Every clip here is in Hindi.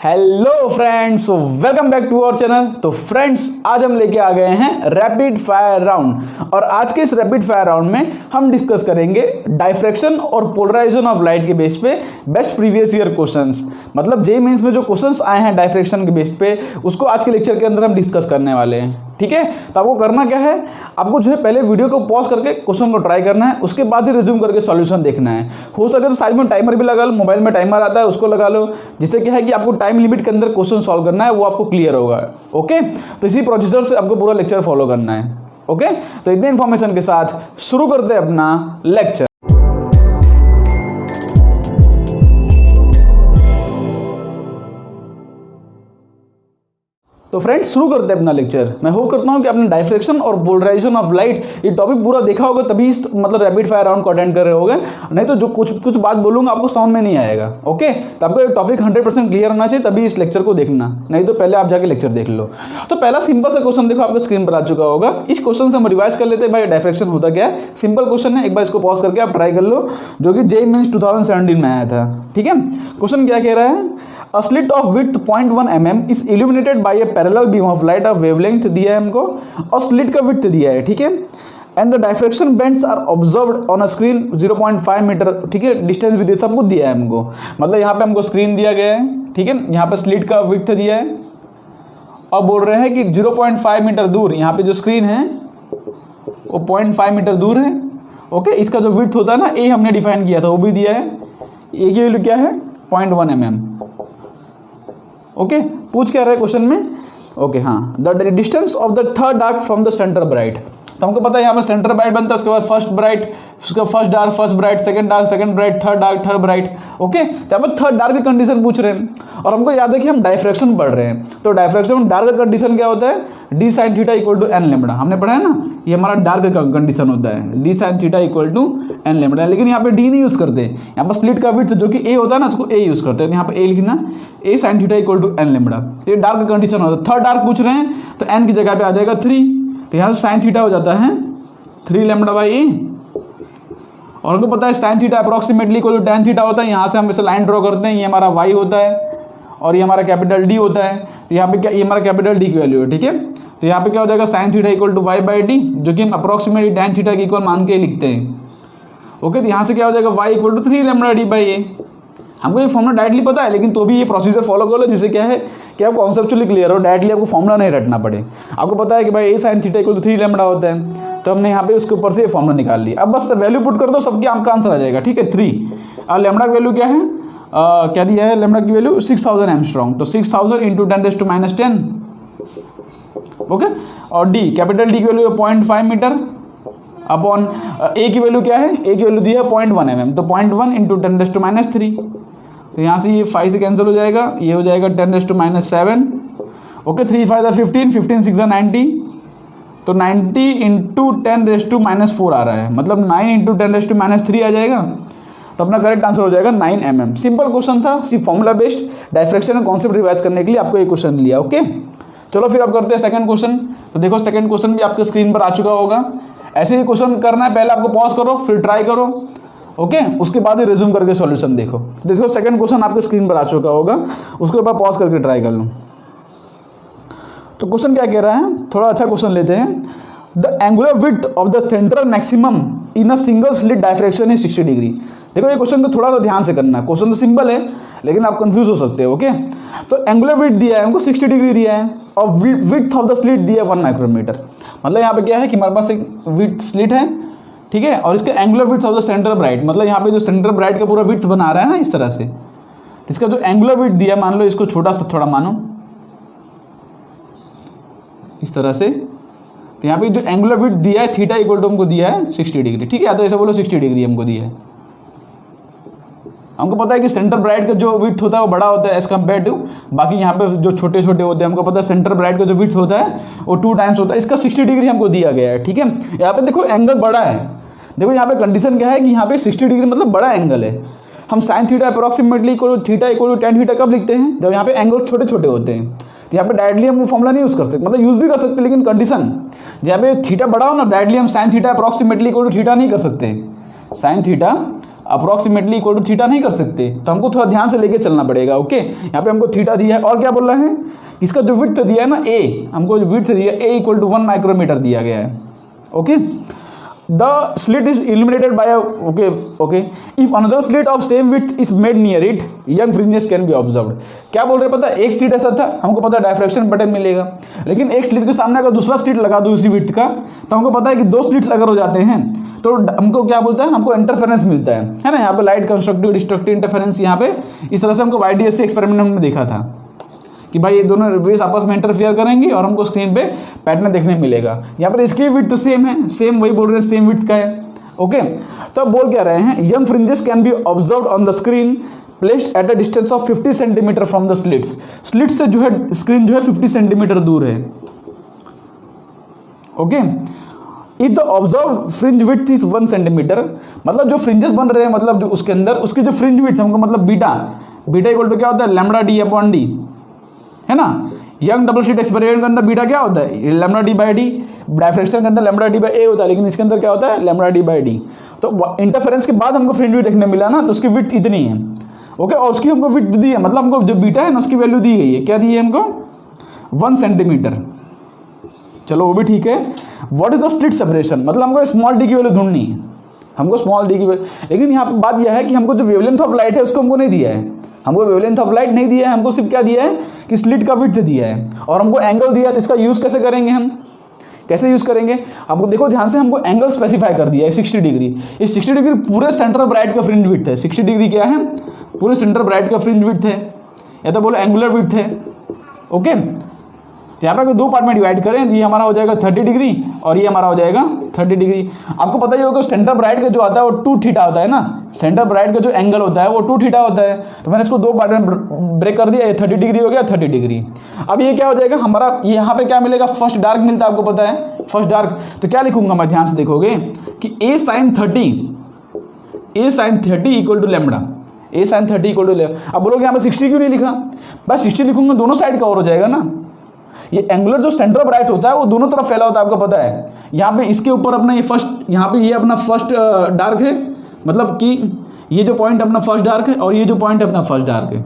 Hello friends, welcome back to our channel. तो फ्रेंड्स, आज हम लेके आ गए हैं रैपिड फायर राउंड और आज के इस रैपिड फायर राउंड में हम डिस्कस करेंगे डाइफ्रैक्शन और पोलराइजेशन ऑफ लाइट के बेस पे बेस्ट प्रीवियस ईयर क्वेश्चंस। मतलब जेईई मेंस में जो क्वेश्चंस आए हैं डाइफ्रैक्शन के बेस पे, उसको आज के लेक्चर के अंदर हम डिस्कस करने वाले हैं। ठीक है, तो आपको करना क्या है, आपको जो है पहले वीडियो को पॉज करके क्वेश्चन को ट्राई करना है, उसके बाद ही रिज्यूम करके सॉल्यूशन देखना है। हो सके तो साइड में टाइमर भी लगा लो, मोबाइल में टाइमर आता है उसको लगा लो, जिससे क्या है कि आपको टाइम लिमिट के अंदर क्वेश्चन सॉल्व करना है, वो आपको क्लियर होगा। ओके, तो इसी प्रोसीजर से आपको पूरा लेक्चर फॉलो करना है। ओके, तो इतने इन्फॉर्मेशन के साथ शुरू करते हैं अपना लेक्चर। तो फ्रेंड्स, शुरू करते हैं अपना लेक्चर। मैं होप करता हूं कि आपने डाइफ्रैक्शन और पोलराइजेशन ऑफ लाइट ये टॉपिक पूरा देखा होगा, तभी इस मतलब रैपिड फायर राउंड को अटेंड कर रहे होगे। नहीं तो जो कुछ बात बोलूंगा आपको समझ में नहीं आएगा। ओके, तो आपको ये टॉपिक 100% क्लियर होना चाहिए, तभी इस लेक्चर को देखना, नहीं तो पहले आप जाके लेक्चर देख लो। तो पहला सिंपल सा क्वेश्चन देखो, आपके स्क्रीन पर आ चुका होगा। इस क्वेश्चन से हम रिवाइज कर लेते हैं भाई डाइफ्रैक्शन होता क्या है। सिंपल क्वेश्चन है, एक बार इसको पॉज करके आप ट्राई कर लो, जो कि जेईई मेंस 2017 में आया था। ठीक है, क्वेश्चन क्या कह रहा है, A slit of width 0.1 mm is illuminated by a parallel beam of light of wavelength दिया है हमको, और स्लिट का विड्थ दिया है। ठीक है, and the diffraction bands are observed on a screen 0.5 metre. ठीक है, डिस्टेंस भी सब कुछ दिया है हमको, मतलब यहाँ पे हमको स्क्रीन दिया गया है। ठीक है, यहाँ पे स्लिट का विड्थ दिया है और बोल रहे हैं कि 0.5 मीटर दूर यहाँ पे जो स्क्रीन है वो 0.5 मीटर दूर है। ओके, इसका जो विड्थ होता है ना, ए हमने डिफाइन किया था, वो भी दिया है। ए की वैल्यू क्या है, 0.1 mm। ओके, पूछ क्या रहा है क्वेश्चन में। ओके, हाँ, the distance of the third dark from the centre bright. तो हमको पता है यहाँ पे सेंटर ब्राइट बनता है, उसके बाद फर्स्ट ब्राइट, उसका first dark first bright, second dark second bright, third dark third bright. Okay, तो यहाँ पे थर्ड डार्क की कंडीशन पूछ रहे हैं, और हमको याद है कि हम डाइफ्रैक्शन पढ़ रहे हैं। तो डाइफ्रैक्शन में डार्क का कंडीशन क्या होता है, d sine theta equal to n lambda. हमने पढ़ा है ना, ये हमारा डार्क का कंडीशन होता है, d sine theta equal to n lambda. लेकिन यहाँ पे डी नहीं यूज़ करते, यहाँ पर स्लिट का विड्थ जो कि ए होता है ना, उसको ए यूज़ करते हैं। तो यहाँ पे ए लिखना, A sine theta equal to n lambda. तो ये डार्क का कंडीशन होता है। थर्ड डार्क पूछ रहे हैं, तो एन की जगह पे आ जाएगा 3, तो यहाँ से साइन थीटा हो जाता है 3 लेमड़ा बाई ए। और हमको पता है sine theta approximately equal to tan theta होता है। यहाँ से हम इसे लाइन ड्रॉ करते हैं, ये हमारा y होता है और ये हमारा कैपिटल D होता है। तो यहाँ पे क्या, ये हमारा कैपिटल D की वैल्यू है। ठीक है, तो यहाँ पे क्या हो जाएगा, sine theta equal to y by d, जो कि हम अप्रॉक्सीमेटली tan थीटा के इक्वल मान के लिखते हैं। ओके, तो यहाँ से क्या हो जाएगा, y equal to 3 lambda D by A. हमको ये फॉर्मूला डायरेक्टली पता है, लेकिन तो भी ये प्रोसीजर फॉलो कर लो, जिससे क्या है कि आप कॉन्सेप्चुअली क्लियर हो, डायरेक्टली आपको फॉर्मूला नहीं रटना पड़े। आपको पता है कि भाई A sine theta equal to 3 lambda होता है, तो हमने यहाँ पे उसके ऊपर से ये फॉर्मूला निकाल लिया। अब बस वैल्यू पुट कर दो, सबके आपका आंसर आ जाएगा। ठीक है, 3 और लेमड़ा की वैल्यू क्या है, क्या दिया है लेमड़ा की वैल्यू 6000 एंगस्ट्रॉम। तो 6000 इंटू 10⁻⁻10। ओके, और डी कैपिटल डी की वैल्यू है 0.5 मीटर अपॉन ए की वैल्यू क्या है, ए की वैल्यू दी है 0.1 mm। तो 0.1 इंटू 10⁻3। तो यहाँ से ये 5 से कैंसिल हो जाएगा, ये हो जाएगा 10⁻7। ओके, 3 5 15, 15 6 90। तो 90 इंटू 10⁻4 आ रहा है, मतलब 9 इंटू 10⁻3 आ जाएगा। तो अपना करेक्ट आंसर हो जाएगा 9 mm। सिंपल क्वेश्चन था, सिर्फ फॉर्मूला बेस्ड डाइफ्रैक्शन का कॉन्सेप्ट रिवाइज करने के लिए आपको ये क्वेश्चन लिया। ओके, चलो फिर अब करते हैं सेकंड क्वेश्चन। तो देखो, सेकंड क्वेश्चन भी आपके स्क्रीन पर आ चुका होगा। ऐसे ही क्वेश्चन करना है, पहले आपको पॉज करो, फिर ट्राई करो। ओके, उसके बाद ही रिज्यूम करके सॉल्यूशन देखो। देखो, सेकंड क्वेश्चन आपके स्क्रीन पर आ चुका होगा, उसके बाद पॉज करके ट्राई कर लो। तो क्वेश्चन क्या कह रहा है, थोड़ा अच्छा क्वेश्चन लेते हैं। The angular width of the central maximum in a single slit diffraction is 60 degree. देखो, ये क्वेश्चन को थोड़ा सा ध्यान से करना है, क्वेश्चन तो सिंपल है लेकिन आप कंफ्यूज हो सकते हो। ओके, तो एंगुलर विड्थ दिया है हमको 60 डिग्री दिया है, और विड्थ ऑफ द स्लिट दिया है 1 माइक्रोमीटर। मतलब यहाँ पे क्या है कि हमारे पास एक विड्थ स्लिट है, ठीक है, और इसका angular width of the centre bright, मतलब यहाँ पे जो सेंटर ब्राइट का पूरा विड्थ बना रहा है ना इस तरह से, तो इसका जो एंगुलर विड्थ दिया, मान लो इसको छोटा सा थोड़ा मानो इस तरह से। तो यहाँ पे जो एंगुलर विड्थ दिया है थीटा इक्वल टू हमको दिया है 60 डिग्री। ठीक है, या तो ऐसा बोलो 60 डिग्री हमको दिया है। हमको पता है कि सेंटर ब्राइट का जो विड्थ होता है वो बड़ा होता है एज कम्पेयर टू बाकी यहाँ पे जो छोटे छोटे होते हैं। हमको पता है सेंटर ब्राइट का जो विड्थ होता है वो 2 टाइम्स होता है, इसका 60 डिग्री हमको दिया गया है। ठीक है, यहाँ पे देखो एंगल बड़ा है। देखो यहाँ पे कंडीशन क्या है कि यहाँ पे 60 डिग्री मतलब बड़ा एंगल है। हम sine theta approximately equal to theta equal to tan theta कब लिखते हैं, जब यहाँ पे एंगल छोटे छोटे होते हैं। तो यहाँ पे डायरेक्टली हम वो फॉर्मूला नहीं यूज़ कर सकते, मतलब यूज़ भी कर सकते लेकिन कंडीशन जहाँ पे थीटा बड़ा हो ना, डायरेक्टली हम sine theta approximately equal to theta नहीं कर सकते। Sine theta approximately equal to theta नहीं कर सकते, तो हमको थोड़ा ध्यान से लेके चलना पड़ेगा। ओके, यहाँ पे हमको थीटा दिया है और क्या बोल रहे हैं, इसका जो विड्थ दिया है ना ए, हमको जो विड्थ दिया है ए इक्वल टू 1 माइक्रोमीटर दिया गया है। Okay, the slit is illuminated by okay if another slit of same width is made near it Young fringes can be observed. क्या बोल रहे हैं पता है, एक स्लिट ऐसा था, हमको पता है डायफ्रैक्शन पैटर्न मिलेगा, लेकिन एक स्लिट के सामने अगर दूसरा स्लिट लगा दो उसी विड्थ का, तो हमको पता है कि 2 स्लिट्स अगर हो जाते हैं तो हमको क्या बोलता है, हमको इंटरफेरेंस मिलता है ना। यहाँ पे लाइट कंस्ट्रक्टिव डिस्ट्रक्टिव इंटरफेरेंस, यहाँ पे इस तरह से हमको YDSC एक्सपेरिमेंट में देखा था कि भाई ये दोनों वेव्स आपस में इंटरफेयर करेंगी और हमको स्क्रीन पे पैटर्न देखने मिलेगा। यहाँ पर इसकी विड्थ सेम है, सेम वही बोल रहे हैं, सेम विड्थ का है। ओके, तो अब बोल क्या रहे हैं, young fringes can be observed on the screen placed at a distance of 50 centimetre from the slits. Slit से जो है स्क्रीन जो है 50 सेंटीमीटर दूर है। Okay, if the observe fringe width is 1 centimetre, मतलब जो फ्रिंजेस बन रहे हैं, मतलब जो उसके अंदर उसकी जो फ्रिंज विड्थ हमको मतलब बीटा इक्वल टू क्या होता है, लैम्बडा डी अपॉन डी, है ना। यंग डबल स्लिट एक्सपेरिमेंट के अंदर बीटा क्या होता है, lambda D by D, diffraction के अंदर लैम्बडा डी बाई ए होता है, लेकिन इसके अंदर क्या होता है, लैम्बडा डी बाई डी। तो इंटरफेरेंस के बाद हमको फ्रिंज विड्थ देखने मिला ना, तो उसकी विड्थ इतनी है। ओके, और उसकी हमको विड्थ दी है, मतलब हमको जो बीटा है ना उसकी वैल्यू दी गई है, क्या दी है हमको, 1 सेंटीमीटर। चलो वो भी ठीक है। What is the slit separation, मतलब हमको स्मॉल डी की वैल्यू ढूंढनी है, हमको स्मॉल डी की वैल्यू, लेकिन यहाँ पर बात यह है कि हमको जो वेवलेंथ ऑफ लाइट है उसको हमको नहीं दिया है, हमको वेवलेंथ ऑफ लाइट नहीं दिया है, हमको सिर्फ क्या दिया है कि स्लिट का विड्थ दिया है, और हमको एंगल दिया है। तो इसका यूज़ कैसे करेंगे, हम कैसे यूज़ करेंगे, आपको देखो ध्यान से, हमको एंगल स्पेसिफाई कर दिया है 60 डिग्री। इस 60 डिग्री पूरे सेंटर ब्राइट का फ्रिंज विड्थ है। 60 डिग्री क्या है, पूरे सेंटर ब्राइट का फ्रिंज विड्थ है, या तो बोलो एंगुलर विड्थ है। ओके, तो यहाँ पर अगर 2 पार्ट में डिवाइड करें तो ये हमारा हो जाएगा 30 डिग्री और ये हमारा हो जाएगा 30 डिग्री। आपको पता ही होगा सेंटर ब्राइट का जो आता है वो 2 थीटा होता है ना, सेंटर ब्राइट का जो एंगल होता है वो 2 थीटा होता है। तो मैंने इसको 2 पार्ट में ब्रेक कर दिया, ये 30 डिग्री हो गया, 30 डिग्री। अब ये क्या हो जाएगा हमारा, यहाँ पे क्या मिलेगा, फर्स्ट डार्क मिलता है, आपको पता है फर्स्ट डार्क। तो क्या लिखूंगा मैं, ध्यान से देखोगे कि a sin 30 equal to lambda, a sin 30 equal to lambda. अब बोलोगे यहाँ पे 60 क्यों नहीं लिखा, बस 60 लिखूंगा दोनों साइड कवर हो जाएगा ना। ये एंगुलर जो सेंटर ब्राइट होता है वो दोनों तरफ फैला होता है, आपको पता है। यहाँ पे इसके ऊपर अपना ये फर्स्ट, यहाँ पे ये अपना फर्स्ट डार्क है, मतलब कि ये जो पॉइंट अपना फर्स्ट डार्क है और ये जो पॉइंट अपना फर्स्ट डार्क है।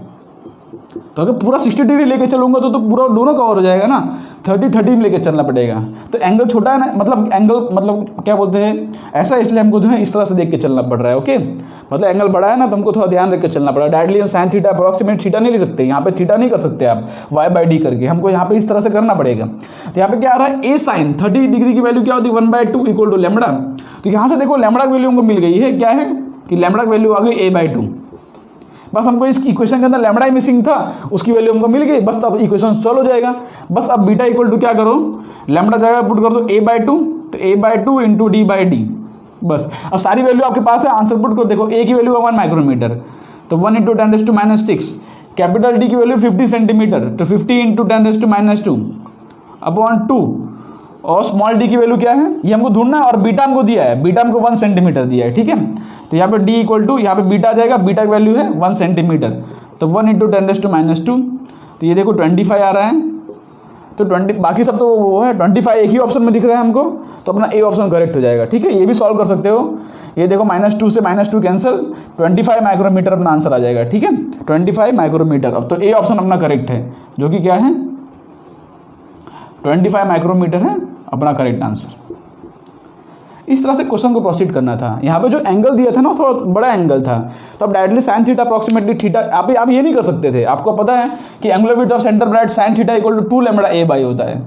तो अगर पूरा 60 डिग्री लेके चलूंगा तो पूरा दोनों कवर हो जाएगा ना, 30 में लेके चलना पड़ेगा। तो एंगल छोटा है ना, मतलब एंगल मतलब क्या बोलते हैं ऐसा, इसलिए हमको जो है इस तरह से देख के चलना पड़ रहा है। ओके, मतलब एंगल बड़ा है ना, तो हमको थोड़ा ध्यान रख के चलना पड़ा। डायरेक्टली हम साइन थीटा अप्रॉक्सीमेट थीटा नहीं ले सकते, यहाँ पे थीटा नहीं कर सकते आप y/d करके, हमको यहाँ पे इस तरह से करना पड़ेगा। तो यहाँ पे क्या आ रहा है, a sin 30 डिग्री की वैल्यू क्या होती है, 1/2 इक्वल टू लैम्बडा। तो यहाँ से देखो लैम्बडा की वैल्यू हमको मिल गई है, क्या है कि लैम्बडा की वैल्यू आ गई a/2। बस हमको इस इक्वेशन के अंदर लैम्बडा ही मिसिंग था, उसकी वैल्यू हमको मिल गई, बस अब इक्वेशन सॉल्व हो जाएगा। बस अब बीटा इक्वल टू क्या करो, लैम्बडा जगह पुट कर दो a/2, तो a/2 इंटू d/d। बस अब सारी वैल्यू आपके पास है, आंसर पुट करो। देखो a की वैल्यू है 1 माइक्रोमीटर, तो 1 इंटू 10⁻⁻6। कैपिटल D की वैल्यू 50 सेंटीमीटर, तो 50 इंटू 10⁻²/2। और स्मॉल d की वैल्यू क्या है, ये हमको ढूंढना है, और बीटा हमको दिया है, बीटा हमको 1 सेंटीमीटर दिया है, ठीक है। तो यहाँ पे d इक्वल टू, यहाँ पे बीटा आ जाएगा, बीटा की वैल्यू है 1 सेंटीमीटर, तो 1 इंटू 10⁻²। तो ये देखो 25 आ रहा है, तो 20, बाकी सब तो वो है 25 एक ही ऑप्शन में दिख रहा है हमको, तो अपना ए ऑप्शन करेक्ट हो जाएगा, ठीक है। ये भी सॉल्व कर सकते हो, ये देखो -2 से -2 कैंसिल, 25 माइक्रोमीटर अपना आंसर आ जाएगा, ठीक है, 25 माइक्रोमीटर। अब तो ए ऑप्शन अपना करेक्ट है, जो कि क्या है 25 माइक्रोमीटर है अपना करेक्ट आंसर। इस तरह से क्वेश्चन को प्रोसीड करना था। यहाँ पे जो एंगल दिया था ना थोड़ा बड़ा एंगल था, तो अब directly sign theta approximately theta, आप ये नहीं कर सकते थे। आपको पता है कि angular width of centre bright sine theta equal to 2 lambda a/, होता है।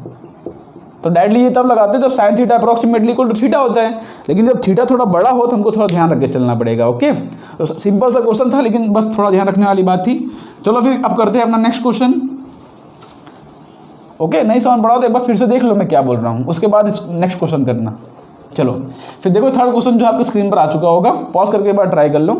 तो डायरेक्टली ये तब लगाते जब sine theta approximately equal to theta होता है, लेकिन जब थीटा थोड़ा बड़ा हो तो हमको थोड़ा ध्यान रख के चलना पड़ेगा। ओके, तो सिंपल सा क्वेश्चन था, लेकिन बस थोड़ा ध्यान रखने वाली बात थी। चलो फिर अब करते हैं अपना नेक्स्ट क्वेश्चन। ओके, नहीं समझ पड़ा तो एक बार फिर से देख लो मैं क्या बोल रहा हूँ, उसके बाद नेक्स्ट क्वेश्चन करना। चलो फिर देखो थर्ड क्वेश्चन जो आपके स्क्रीन पर आ चुका होगा, पॉज करके एक बार ट्राई कर लो।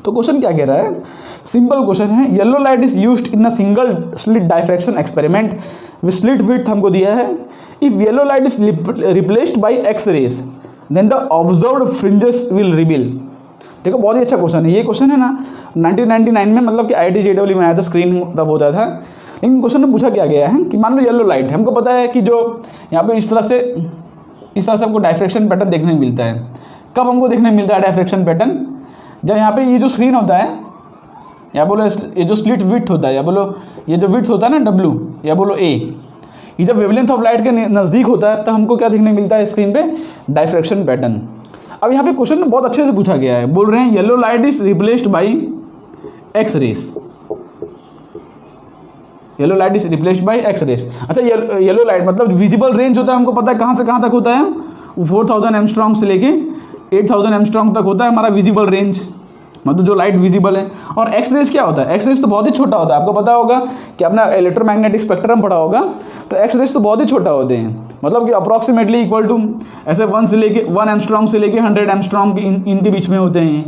तो क्वेश्चन क्या कह रहा है, सिंपल क्वेश्चन है। Yellow light is used in a single slit diffraction experiment with slit width हमको दिया है। If yellow light is replaced by X rays then the observed fringes will reveal. देखो बहुत ही अच्छा क्वेश्चन है ये। क्वेश्चन है ना 1999 में, मतलब कि IIT JEE में आया था, स्क्रीन तब होता था। लेकिन क्वेश्चन में पूछा क्या गया है कि मान लो येलो लाइट है, हमको पता है कि जो यहाँ पे इस तरह से हमको डायफ्रैक्शन पैटर्न देखने को मिलता है। कब हमको देखने मिलता है डायफ्रैक्शन पैटर्न? जब यहाँ पे ये जो स्क्रीन होता है, या बोलो ये जो स्लिट विड्थ होता है, या बोलो ये जो विड्थ होता है ना W, या बोलो A, ये जब वेवलेंथ ऑफ लाइट के नज़दीक होता है तब हमको क्या देखने मिलता है स्क्रीन पे? Diffraction pattern. अब यहाँ पे क्वेश्चन में बहुत अच्छे से पूछा गया है, बोल रहे हैं yellow light is replaced by X rays. Yellow light is replaced by X rays. अच्छा, येलो लाइट मतलब विजिबल रेंज होता है, हमको पता है कहाँ से कहाँ तक होता है? 4000 एंगस्ट्रॉम से लेके 8000 एंगस्ट्रॉम तक होता है हमारा विजिबल रेंज, मतलब जो लाइट विजिबल है। और एक्स रेस क्या होता है? एक्स रेस तो बहुत ही छोटा होता है, आपको पता होगा कि अपना इलेक्ट्रोमैग्नेटिक स्पेक्ट्रम पढ़ा होगा, तो एक्स रेस तो बहुत ही छोटा होते हैं, मतलब कि अप्रॉक्सीमेटली इक्वल टू ऐसे 1 एंगस्ट्रॉम से लेके 100 एंगस्ट्रॉम इनके बीच में होते हैं,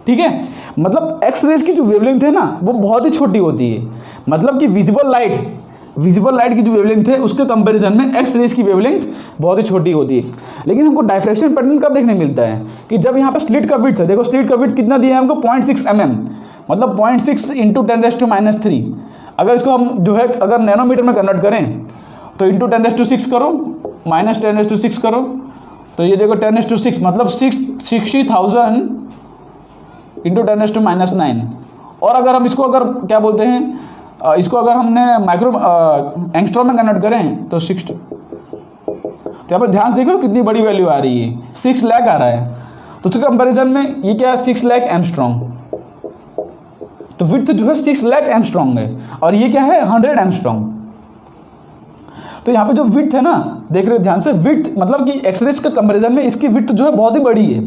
ठीक है। मतलब एक्स रेस की जो वेवलेंथ है ना वो बहुत ही छोटी होती है, मतलब कि विजिबल लाइट की जो वेवलेंथ है उसके कंपैरिजन में एक्स रेस की वेवलेंथ बहुत ही छोटी होती है। लेकिन हमको डायफ्रैक्शन पैटर्न कब देखने मिलता है? कि जब यहाँ पे स्लिट का विड्थ है, देखो स्लिट का विड्थ कितना दिया है हमको? 0.6 mm, मतलब 0.6 इंटू 10⁻³ अगर इसको हम जो है अगर नैनोमीटर में कन्वर्ट करें तो इंटू 10⁻6 करो, -10⁻6 करो, तो ये देखो 10⁻6 मतलब 60,000 इंटू 10⁻⁹। और अगर हम इसको अगर क्या बोलते हैं, इसको अगर हमने माइक्रो एंगस्ट्रॉम में कन्वर्ट करें तो 60, तो यहाँ पर ध्यान से देखो कितनी बड़ी वैल्यू आ रही है, 6 लाख आ रहा है। तो उसके कंपैरिजन में ये क्या है? 6 लाख एंगस्ट्रॉम। तो विड्थ जो है 6 लाख एंगस्ट्रॉम है, और ये क्या है? 100 एंगस्ट्रॉम। तो यहाँ पे जो विड्थ है ना, देख रहे हो ध्यान से, विड्थ मतलब कि एक्सरेस के कंपैरिजन में इसकी विड्थ जो है बहुत ही बड़ी है,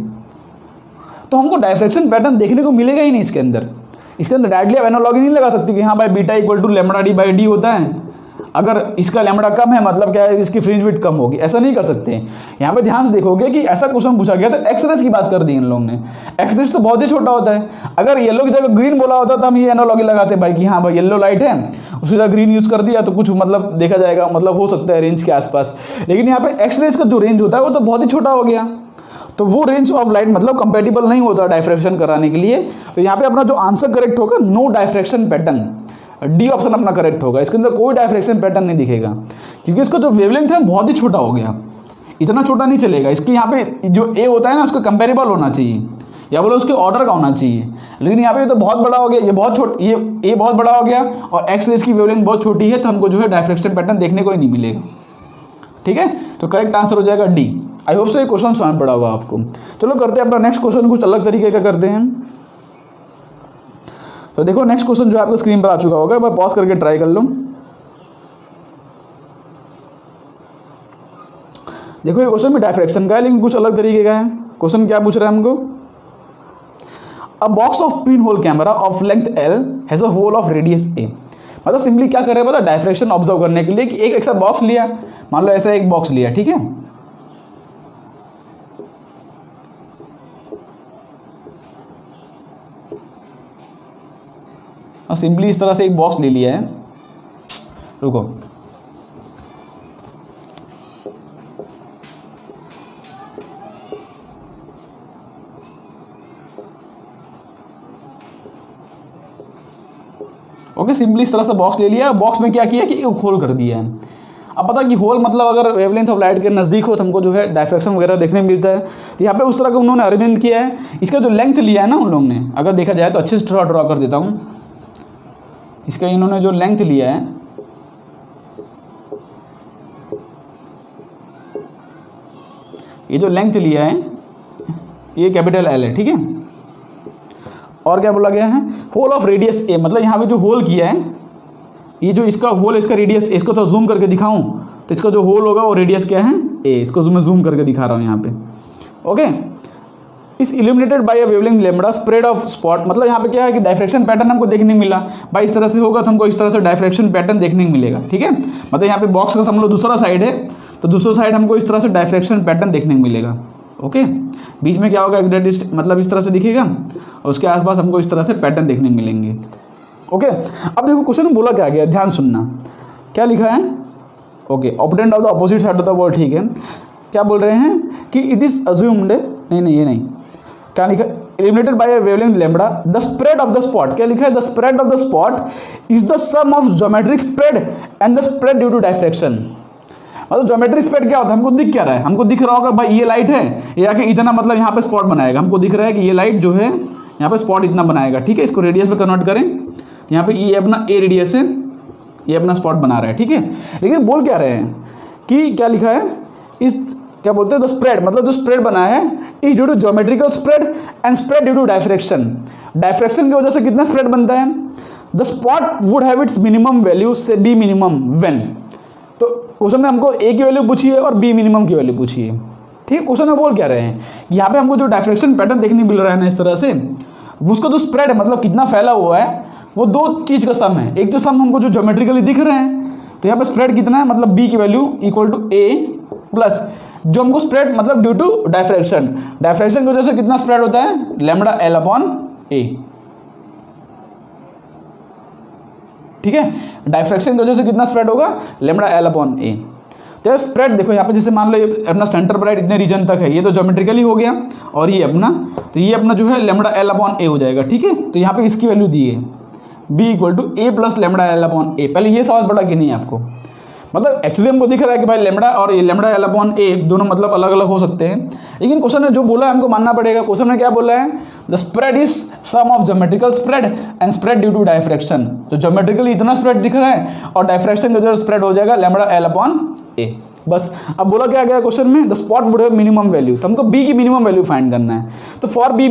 तो हमको डायफ्रैक्शन पैटर्न देखने को मिलेगा ही नहीं इसके अंदर। इसके अंदर डायरेक्टली आप एनालॉजी नहीं लगा सकती कि हाँ भाई बीटा इक्वल टू λd/d होता है, अगर इसका लैम्बडा कम है मतलब क्या है? इसकी फ्रिंज विड्थ कम होगी, ऐसा नहीं कर सकते। यहाँ पे ध्यान से देखोगे कि ऐसा क्वेश्चन पूछा गया था, एक्स रेस की बात कर दी इन लोगों ने। एक्स रेस तो बहुत ही छोटा होता है, अगर येलो की जगह ग्रीन बोला होता तो हम ये एनालॉजी लगाते भाई कि हाँ भाई येलो लाइट है, उसकी जगह ग्रीन यूज़ कर दिया तो कुछ मतलब देखा जाएगा, मतलब हो सकता है रेंज के आसपास। लेकिन यहाँ पे एक्स रेस का जो रेंज होता है वो तो बहुत ही छोटा हो गया, तो वो रेंज ऑफ लाइट मतलब कंपेटिबल नहीं होता डायफ्रैक्शन कराने के लिए। तो यहाँ पे अपना जो आंसर करेक्ट होगा, no diffraction pattern, D option अपना करेक्ट होगा। इसके अंदर कोई डायफ्रैक्शन पैटर्न नहीं दिखेगा, क्योंकि इसका जो वेवलेंथ है बहुत ही छोटा हो गया, इतना छोटा नहीं चलेगा। इसके यहाँ पे जो ए होता है ना उसका कंपेरेबल होना चाहिए, या बोलो उसके ऑर्डर का होना चाहिए। लेकिन यहाँ पे ये तो बहुत बड़ा हो गया, ये बहुत छोटा, ये ए बहुत बड़ा हो गया, और एक्स रेस की वेवलेंथ बहुत छोटी है, तो हमको जो है डायफ्रैक्शन पैटर्न देखने को ही नहीं मिलेगा, ठीक है। तो करेक्ट आंसर हो जाएगा डी। आई होप सो ये क्वेश्चन समझ पड़ा होगा आपको। चलो करते हैं अपना नेक्स्ट क्वेश्चन, कुछ अलग तरीके का करते हैं। तो देखो नेक्स्ट क्वेश्चन जो आपको स्क्रीन पर आ चुका होगा, एक बार पॉज करके ट्राई कर लो। देखो ये क्वेश्चन भी डायफ्रैक्शन का है, लेकिन कुछ अलग तरीके का है। क्वेश्चन क्या पूछ रहा है हमको? A box of pinhole camera of length L has a hole of radius A। मतलब सिंपली क्या कर रहे हैं पता, डायफ्रैक्शन ऑब्जर्व करने के लिए कि एक ऐसा बॉक्स लिया, मान लो ऐसा एक बॉक्स लिया, ठीक है। और सिंपली इस तरह से एक बॉक्स ले लिया है, रुको, ओके, सिंपली इस तरह से बॉक्स ले लिया। बॉक्स में क्या किया कि एक होल कर दिया है। अब पता कि होल मतलब अगर वेवलेंथ ऑफ लाइट के नज़दीक हो तो हमको जो है डायफ्रैक्शन वगैरह देखने में मिलता है। तो यहाँ पे उस तरह का उन्होंने अरेंजमेंट किया है। इसका जो लेंथ लिया है ना उन लोगों ने, अगर देखा जाए तो अच्छे से थोड़ा ड्रॉ कर देता हूँ। इसका इन्होंने जो लेंथ लिया है, ये जो लेंथ लिया है ये कैपिटल L है, ठीक है। और क्या बोला गया है, होल ऑफ रेडियस A, मतलब यहाँ पे जो होल किया है, ये जो इसका होल, इसका रेडियस, इसको तो जूम करके दिखाऊं तो इसका जो होल होगा वो रेडियस क्या है A, इसको मैं जूम करके दिखा रहा हूँ यहाँ पे, ओके। इस illuminated by a wavelength lambda spread of spot, मतलब यहाँ पे क्या है कि डायफ्रैक्शन पैटर्न हमको देखने मिला भाई, इस तरह से होगा तो हमको इस तरह से डायफ्रैक्शन पैटर्न देखने को मिलेगा, ठीक है। मतलब यहाँ पे बॉक्स का समझ लो दूसरा साइड है, तो दूसरा साइड हमको इस तरह से डायफ्रैक्शन पैटर्न देखने को मिलेगा, ओके। बीच में क्या होगा, मतलब इस तरह से दिखेगा, और उसके आसपास हमको इस तरह से पैटर्न देखने को मिलेंगे, ओके। अब देखो क्वेश्चन में बोला क्या गया, ध्यान सुनना, क्या लिखा है, okay. Opponent of the opposite side of the word, ठीक है। क्या बोल रहे हैं कि इट इज़ अज्यूम्ड, नहीं ये नहीं, क्या लिखा, illuminated by a wavelength lambda, the spread of the spot, क्या लिखा है, the spread of the spot is the sum of geometric spread and the spread due to diffraction। मतलब ज्योमेट्रिक स्प्रेड क्या होता है, हमको दिख क्या रहा है, हमको दिख रहा होगा भाई ये लाइट है, ये आके इतना मतलब यहाँ पे स्पॉट बनाएगा, हमको दिख रहा है कि ये लाइट जो है यहाँ पे स्पॉट इतना बनाएगा, ठीक है। इसको रेडियस में कन्वर्ट करें, यहाँ पे ये अपना ए रेडियस है, ये अपना स्पॉट बना रहा है, ठीक है। लेकिन बोल क्या रहे हैं कि क्या लिखा है, इस क्या बोलते हैं, द स्प्रेड, मतलब जो स्प्रेड बना है is due to geometrical spread and spread due to diffraction. Diffraction की वजह से कितना स्प्रेड बनता है, the spot would have its minimum value से बी मिनिमम व्हेन। तो क्वेश्चन में हमको ए की वैल्यू पूछी है और बी मिनिमम की वैल्यू पूछी है, ठीक है। क्वेश्चन में बोल क्या रहे हैं, यहाँ पे हमको जो डायफ्रेक्शन पैटर्न देखने मिल रहा है ना इस तरह से, उसका जो स्प्रेड है मतलब कितना फैला हुआ है, वो दो चीज़ का सम है। एक तो सम हमको जो ज्योमेट्रिकली दिख रहे हैं, तो यहाँ पे स्प्रेड कितना है, मतलब बी की value equal to A plus जो हमको स्प्रेड मतलब ड्यू टू डायफ्रेक्शन, डायफ्रेक्शन की वजह से कितना स्प्रेड होता है, लैम्बडा एल अपॉन ए, ठीक है। डायफ्रेक्शन की वजह से कितना स्प्रेड होगा, लैम्बडा एल अपॉन ए। तो स्प्रेड देखो यहाँ पे जैसे मान लो ये अपना सेंटर ब्राइट इतने रीजन तक है, ये तो ज्योमेट्रिकली हो गया, और ये अपना, तो ये अपना जो है लैम्बडा एल अपॉन ए हो जाएगा, ठीक है। तो यहाँ पे इसकी वैल्यू दी है B equal to A plus lambda L upon A. पहले ये सवाल पड़ा कि नहीं आपको, मतलब एक्चुअली हमको दिख रहा है कि भाई लैम्बडा और ये लैम्बडा एल अपॉन ए दोनों मतलब अलग अलग हो सकते हैं, लेकिन क्वेश्चन ने जो बोला है हमको मानना पड़ेगा। क्वेश्चन ने क्या बोला है, the spread is sum of geometrical spread and spread due to diffraction. तो ज्योमेट्रिकली इतना स्प्रेड दिख रहा है और डायफ्रेक्शन का जो स्प्रेड हो जाएगा लैम्बडा एल अपॉन ए, बस। अब बोला क्या गया क्वेश्चन में, the spot would have minimum value, तो हमको बी की मिनिमम वैल्यू फाइंड करना है। तो फॉर बी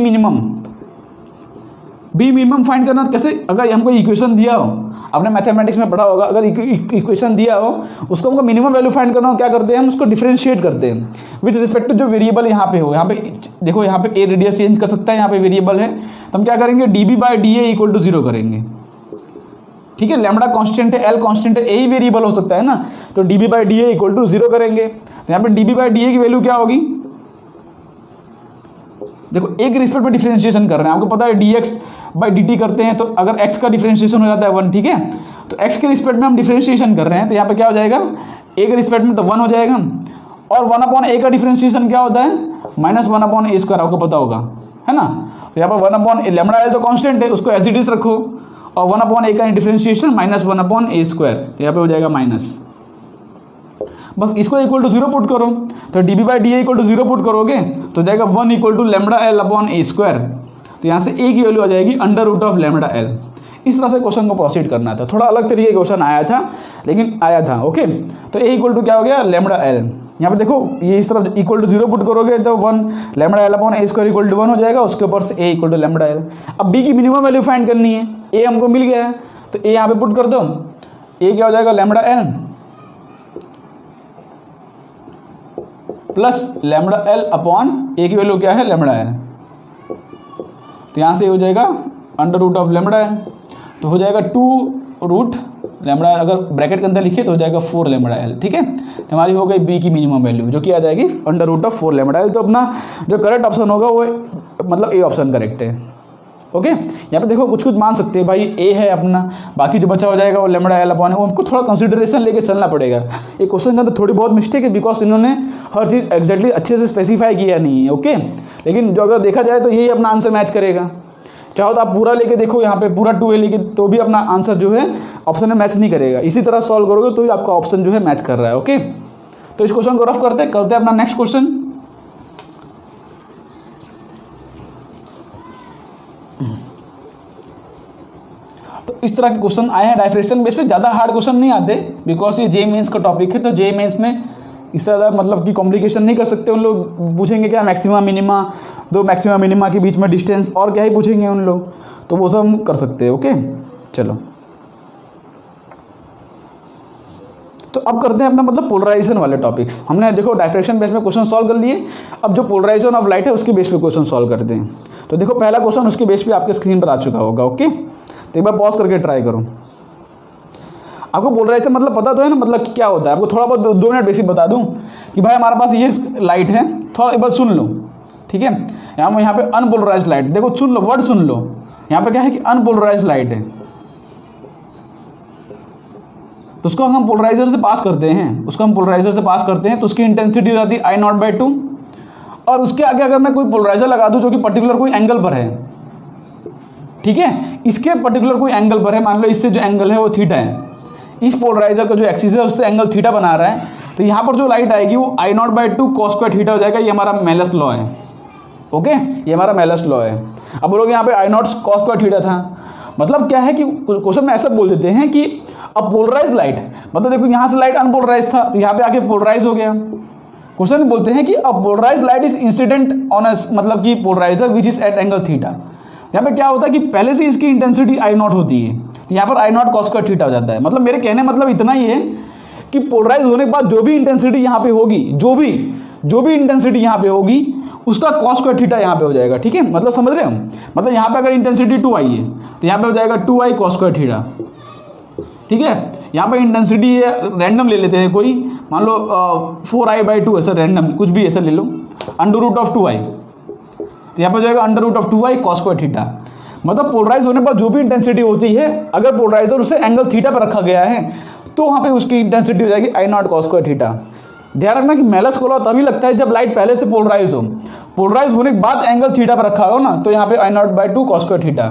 मिनिमम फाइंड करना कैसे, अगर हमको इक्वेशन दिया हो, आपने मैथमेटिक्स में पढ़ा होगा, अगर इक्वेशन दिया हो उसको हमको मिनिमम वैल्यू फाइंड करना हो, क्या करते हैं हम उसको डिफरेंशिएट करते हैं विद रिस्पेक्ट टू जो वेरिएबल यहाँ पे हो। यहाँ पे देखो, यहाँ पे ए रेडियस चेंज कर सकता है, यहाँ पे वेरिएबल है, तो हम क्या करेंगे, d B by d A equal to 0 करेंगे, ठीक है। लैम्बडा कांस्टेंट है, एल कांस्टेंट है, ए ही वेरिएबल हो सकता है ना, तो d B by d A equal to 0 करेंगे। तो यहाँ पे d B by d A की वैल्यू क्या होगी, देखो एक रिस्पेक्ट में डिफरेंशिएशन कर रहे हैं, आपको पता है D x by D T करते हैं, तो अगर x का डिफरेंशिएशन हो जाता है 1, ठीक है, तो x के रिस्पेक्ट में हम डिफरेंशिएशन कर रहे हैं, तो यहाँ पे क्या हो जाएगा, a के रिस्पेक्ट में तो 1 हो जाएगा, और 1 अपॉन a का डिफरेंशिएशन क्या होता है, -1 अपॉन ए स्क्वायर, आपको पता होगा, है ना। तो यहाँ पर 1 अपॉन लैम्बडा एल तो कांस्टेंट है, उसको एज इट इज रखो, और 1 अपॉन ए का डिफरेंशिएशन -1 अपॉन ए स्क्वायर, तो यहाँ पे हो जाएगा माइनस, बस इसको इक्वल टू 0 पुट करो, तो d B by d A equal to 0 put करोगे तो हो जाएगा 1 equal to lambda L upon A square. तो यहाँ से ए की वैल्यू आ जाएगी under root of lambda L. इस तरह से क्वेश्चन को प्रोसीड करना था, थोड़ा अलग तरीके का क्वेश्चन आया था, लेकिन आया था, ओके। तो ए इक्वल टू क्या हो गया, लैम्बडा एल। यहाँ पे देखो ये इस तरफ इक्वल टू 0 पुट करोगे तो 1 lambda L upon A square equal to 1 हो जाएगा, उसके ऊपर से A equal to lambda L. अब बी की मिनिमम वैल्यू फाइंड करनी है, ए हमको मिल गया है, तो ए यहाँ पे पुट कर दो, ए क्या हो जाएगा, lambda L plus lambda L upon A की वैल्यू क्या है, लैम्बडा एल। तो यहाँ से हो जाएगा under root of lambda L, तो हो जाएगा 2 रूट लैम्बडा, अगर ब्रैकेट के अंदर लिखे तो हो जाएगा 4 लैम्बडा एल, ठीक है। तो हमारी हो गई बी की मिनिमम वैल्यू, जो कि आ जाएगी under root of 4 lambda L. तो अपना जो करेक्ट ऑप्शन होगा वो मतलब ए ऑप्शन करेक्ट है, ओके। यहाँ पे देखो कुछ कुछ मान सकते हैं भाई, ए है अपना, बाकी जो बचा हो जाएगा वो लैम्बडा एल अपॉन, वो हमको थोड़ा कंसिडरेशन लेके चलना पड़ेगा। ये क्वेश्चन का तो थोड़ी बहुत मिस्टेक है, बिकॉज इन्होंने हर चीज़ एग्जैक्टली अच्छे से स्पेसिफाई किया नहीं है, ओके। लेकिन जो अगर देखा जाए तो यही अपना आंसर मैच करेगा। चाहो तो आप पूरा लेके देखो, यहाँ पे पूरा 2a लेके, तो भी अपना आंसर जो है ऑप्शन में मैच नहीं करेगा। इसी तरह सॉल्व करोगे तो ही आपका ऑप्शन जो है मैच कर रहा है, ओके। तो इस क्वेश्चन को रफ करते हैं अपना नेक्स्ट क्वेश्चन। तो इस तरह के क्वेश्चन आए हैं डायफ्रेक्शन बेस पे, ज़्यादा हार्ड क्वेश्चन नहीं आते, बिकॉज ये जे मेंस का टॉपिक है, तो जे मेंस में इससे ज़्यादा मतलब कि कॉम्प्लिकेशन नहीं कर सकते। उन लोग पूछेंगे क्या, मैक्सिमा मिनिमा, दो मैक्सिमा मिनिमा के बीच में डिस्टेंस, और क्या ही पूछेंगे उन लोग, तो वो सब हम कर सकते हैं, ओके। चलो तो अब करते हैं अपना मतलब पोलराइजेशन वाले टॉपिक्स। हमने देखो डायफ्रेक्शन बेस में क्वेश्चन सॉल्व कर लिए, अब जो पोलराइजेशन ऑफ लाइट है उसके बेस पे क्वेश्चन सॉल्व करते हैं। तो देखो पहला क्वेश्चन उसके बेस पे आपके स्क्रीन पर आ चुका होगा, ओके। तो एक बार पॉज करके ट्राई करो। आपको पोलराइजेशन मतलब पता तो है ना, मतलब क्या होता है, आपको थोड़ा बहुत 2 मिनट बेसिक बता दूं कि भाई हमारे पास ये लाइट है, थोड़ा एक बार सुन लो, ठीक है। यहाँ पे अनपोलराइज्ड लाइट, देखो सुन लो, वर्ड सुन लो। यहाँ पे क्या है कि अनपोलराइज्ड लाइट है, तो उसको हम पोलराइजर से पास करते हैं, तो उसकी इंटेंसिटी हो जाती है I0/2, और उसके आगे अगर मैं कोई पोलराइजर लगा दूं जो कि पर्टिकुलर कोई एंगल पर है, ठीक है, इसके पर्टिकुलर कोई एंगल पर है, मान लो इससे जो एंगल है वो थीटा है, इस पोलराइजर का जो एक्सिस है उससे एंगल थीटा बना रहा है, तो यहाँ पर जो लाइट आएगी वो I0/2 cos स्क्वायर थीटा हो जाएगा। ये हमारा मेलस लॉ है, ओके, ये हमारा मेलस लॉ है। अब बोलोगे यहाँ पे I0 cos स्क्वायर थीटा था, मतलब क्या है कि क्वेश्चन में ऐसा बोल देते हैं कि अब पोलराइज लाइट, मतलब देखो यहाँ से लाइट अनपोलराइज था तो यहाँ पे आके पोलराइज हो गया। क्वेश्चन में बोलते हैं कि अब polarise light is incident on a, मतलब कि polariser which is at angle theta. यहाँ पे क्या होता है कि पहले से इसकी इंटेंसिटी I0 होती है, तो यहाँ पर I0 cos स्क्वायर थीटा हो जाता है। मतलब मेरे कहने मतलब इतना ही है कि पोलराइज होने के बाद जो भी इंटेंसिटी यहाँ पे होगी, जो भी इंटेंसिटी यहाँ पे होगी उसका cos स्क्वायर थीटा यहाँ पे हो जाएगा, ठीक है, मतलब समझ रहे हम, मतलब यहाँ पे अगर इंटेंसिटी 2i है तो यहाँ पे हो जाएगा 2i cos स्क्वायर थीटा, ठीक है। यहाँ पे इंटेंसिटी है, रैंडम ले लेते हैं कोई, मान लो 4i/2 ऐसा रैंडम कुछ भी ऐसा ले लो, √2i, तो यहाँ पे हो जाएगा √2i cos स्क्वायर थीटा। मतलब पोलराइज होने पर जो भी इंटेंसिटी होती है, अगर पोलराइजर उसे एंगल थीटा पर रखा गया है तो वहाँ पे उसकी इंटेंसिटी हो जाएगी I0 cos स्क्वायर थीटा। ध्यान रखना कि मेलस लॉ तभी लगता है जब लाइट पहले से पोलराइज हो, पोलराइज होने के बाद एंगल थीटा पर रखा हो ना, तो यहाँ पे I0/2 cos स्क्वायर थीटा।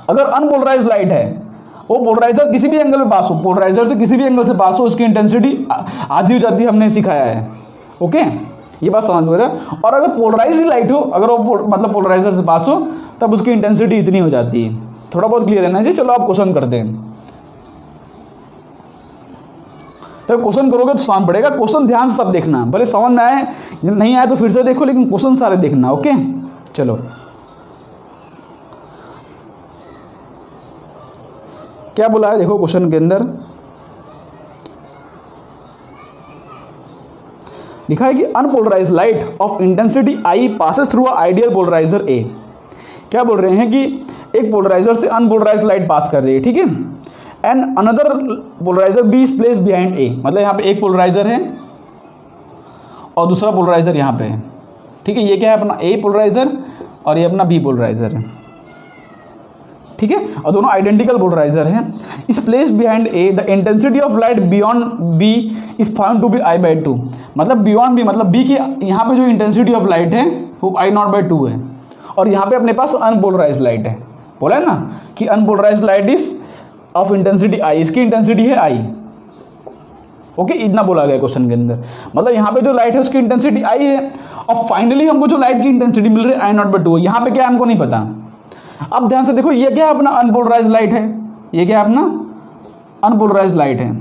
अगर अनपोलराइज लाइट है, वो पोलराइजर किसी भी एंगल में पास हो, पोलराइजर से किसी भी एंगल से पास हो, उसकी इंटेंसिटी आधी हो जाती है, हमने सिखाया है, ओके, ये बात समझ में रहा है। और अगर पोलराइज लाइट हो, अगर वो मतलब पोलराइजर से पास हो, तब उसकी इंटेंसिटी इतनी हो जाती है। थोड़ा बहुत क्लियर रहना चाहिए। चलो आप क्वेश्चन करते हैं, तो क्वेश्चन करोगे तो समझ पड़ेगा। क्वेश्चन ध्यान से सब देखना, भले समझ में आए नहीं आए तो फिर से देखो, लेकिन क्वेश्चन सारे देखना, ओके। चलो क्या बोला है देखो क्वेश्चन के अंदर लिखा है कि unpolarise light of intensity I passes through a ideal polariser A। क्या बोल रहे हैं कि एक पोलराइजर से अनपोलराइज लाइट पास कर रही है, ठीक है, and another polariser B is place behind A। मतलब यहाँ पे एक पोलराइजर है और दूसरा पोलराइजर यहाँ पे है, ठीक है, ये क्या है अपना A पोलराइजर और ये अपना B पोलराइजर है, ठीक है, और दोनों आइडेंटिकल पोलराइजर हैं। Is place behind A the intensity of light beyond B is found to be I/2। मतलब बियॉन्ड B मतलब B की यहाँ पे जो इंटेंसिटी ऑफ लाइट है वो I0/2 है, और यहाँ पे अपने पास अनपोलराइज लाइट है। बोला है ना कि unpolarise light is of intensity I, इसकी इंटेंसिटी है I, ओके, इतना बोला गया क्वेश्चन के अंदर। मतलब यहाँ पे जो लाइट है उसकी इंटेंसिटी I है, और फाइनली हमको जो लाइट की इंटेंसिटी मिल रही है I0/2। यहाँ पे क्या है हमको नहीं पता। अब ध्यान से देखो, ये क्या है अपना अनपोलराइज लाइट है, ये क्या है अपना अनपोलराइज लाइट है,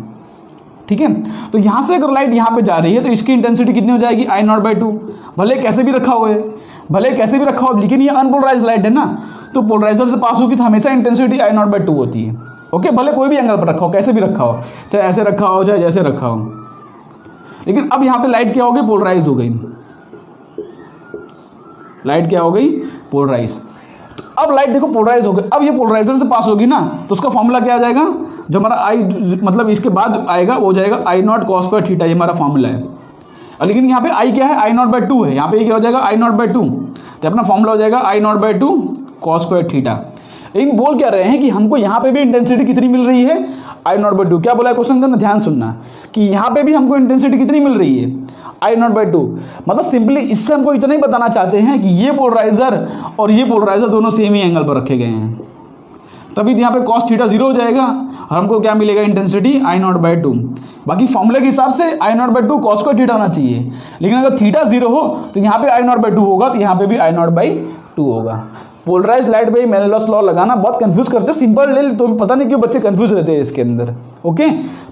ठीक है। तो यहाँ से अगर लाइट यहाँ पे जा रही है तो इसकी इंटेंसिटी कितनी हो जाएगी I0/2। भले कैसे भी रखा हुआ है, भले कैसे भी रखा हो, लेकिन ये अनपोलराइज लाइट है ना, तो पोलराइजर से पास होगी तो हमेशा इंटेंसिटी I0/2 होती है, ओके, भले कोई भी एंगल पर रखा हो, कैसे भी रखा हो, चाहे ऐसे रखा हो चाहे जैसे रखा हो। लेकिन अब यहाँ पे लाइट क्या हो गई, पोलराइज हो गई, लाइट क्या हो गई, पोलराइज। अब लाइट देखो पोलराइज हो गई, अब ये पोलराइजर से पास होगी ना, तो उसका फॉर्मूला क्या आ जाएगा, जो हमारा I मतलब इसके बाद आएगा वो हो जाएगा I0 cos स्क्वायर थीटा, ये हमारा फॉर्मूला है। लेकिन यहाँ पे I क्या है, I0/2 है, यहाँ पे क्या हो जाएगा I0/2, तो अपना फॉर्मूला हो जाएगा I0/2 cos स्क्वायर थीटा। लेकिन बोल क्या रहे हैं कि हमको यहाँ पे भी इंटेंसिटी कितनी मिल रही है, I0/2। क्या बोला है क्वेश्चन के अंदर, ध्यान सुनना, कि यहाँ पे भी हमको इंटेंसिटी कितनी मिल रही है, I0/2। मतलब सिंपली इससे हमको इतना ही बताना चाहते हैं कि ये पोलराइजर और ये पोलराइजर दोनों सेम ही एंगल पर रखे गए हैं, तभी यहाँ पे cos थीटा 0 हो जाएगा और हमको क्या मिलेगा, इंटेंसिटी I0/2। बाकी फॉर्मूले के हिसाब से I0/2 cos स्क्वायर थीटा होना चाहिए, लेकिन अगर थीटा 0 हो तो यहाँ पे I0/2 होगा, तो यहाँ पे भी I0/2 होगा। पोलराइज लाइट पे मेलस लॉ लगाना बहुत कंफ्यूज करते हैं, सिंपल ले तो भी पता नहीं क्यों बच्चे कंफ्यूज रहते हैं इसके अंदर, ओके।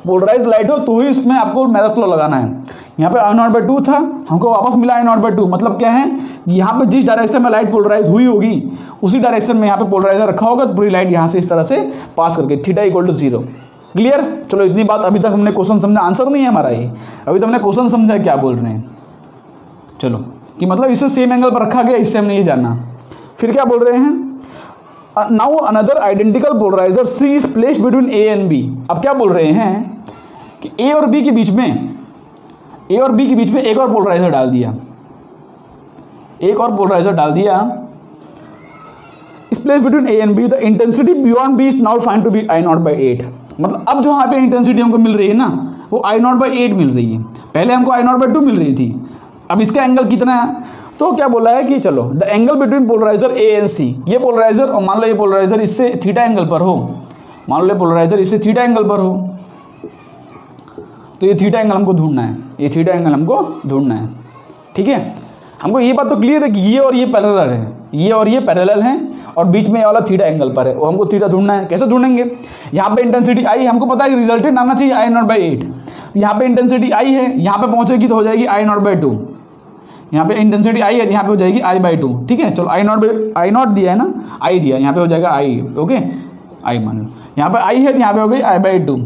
पोलराइज लाइट हो तो ही इसमें आपको मेलस लॉ लगाना है। यहाँ पे I0/2 था, हमको वापस मिला I0/2, मतलब क्या है, यहाँ पे जिस डायरेक्शन में लाइट पोलराइज हुई होगी उसी डायरेक्शन में यहाँ पे पोलराइजर रखा होगा, तो पूरी लाइट यहाँ से इस तरह से पास करके थीटा = 0। क्लियर। चलो इतनी बात, अभी तक हमने क्वेश्चन समझा, आंसर नहीं है हमारा ये, अभी तो हमने क्वेश्चन समझा क्या बोल रहे हैं। चलो कि मतलब इसे सेम एंगल पर रखा गया, इससे हमने ये जाना। फिर क्या बोल रहे हैं, now another identical polariser C is placed between A and B। अब क्या बोल रहे हैं कि A और B के बीच में, A और B के बीच में एक और पोलराइजर डाल दिया, एक और पोलराइजर डाल दिया। Is place between A and B the intensity beyond B is now find to be I0/8। मतलब अब जो यहाँ पे इंटेंसिटी हमको मिल रही है ना, वो I0/8 मिल रही है। पहले हमको I0/2 मिल रही थी, अब इसका एंगल कितना है, तो क्या बोला है कि चलो the angle between polarizer A and C, ये पोलराइजर और मान लो ये पोलराइजर इससे थीटा एंगल पर हो, मान लो पोलराइजर इससे थीटा एंगल पर हो, तो ये थीटा एंगल हमको ढूंढना है, ये थीटा एंगल हमको ढूंढना है। ठीक है, हमको ये बात तो क्लियर है कि ये और ये पैरेलल है, ये और ये पैरेलल हैं और बीच में ये वाला थीटा एंगल पर है, वो हमको थीटा ढूंढना है। कैसे ढूंढेंगे? यहाँ पे इंटेंसिटी आई, हमको पता है कि रिजल्टेंट आना चाहिए I0/8, तो यहाँ पे इंटेंसिटी आई है, यहाँ पे पहुँचेगी तो हो जाएगी I0/2, यहाँ पे इंटेंसिटी आई है, यहाँ पे हो जाएगी I/2। ठीक है, चलो I0 दिया है ना, आई दिया, यहाँ पे हो जाएगा आई, ओके आई मान लो, यहाँ पे आई है तो यहाँ पे हो गई I/2।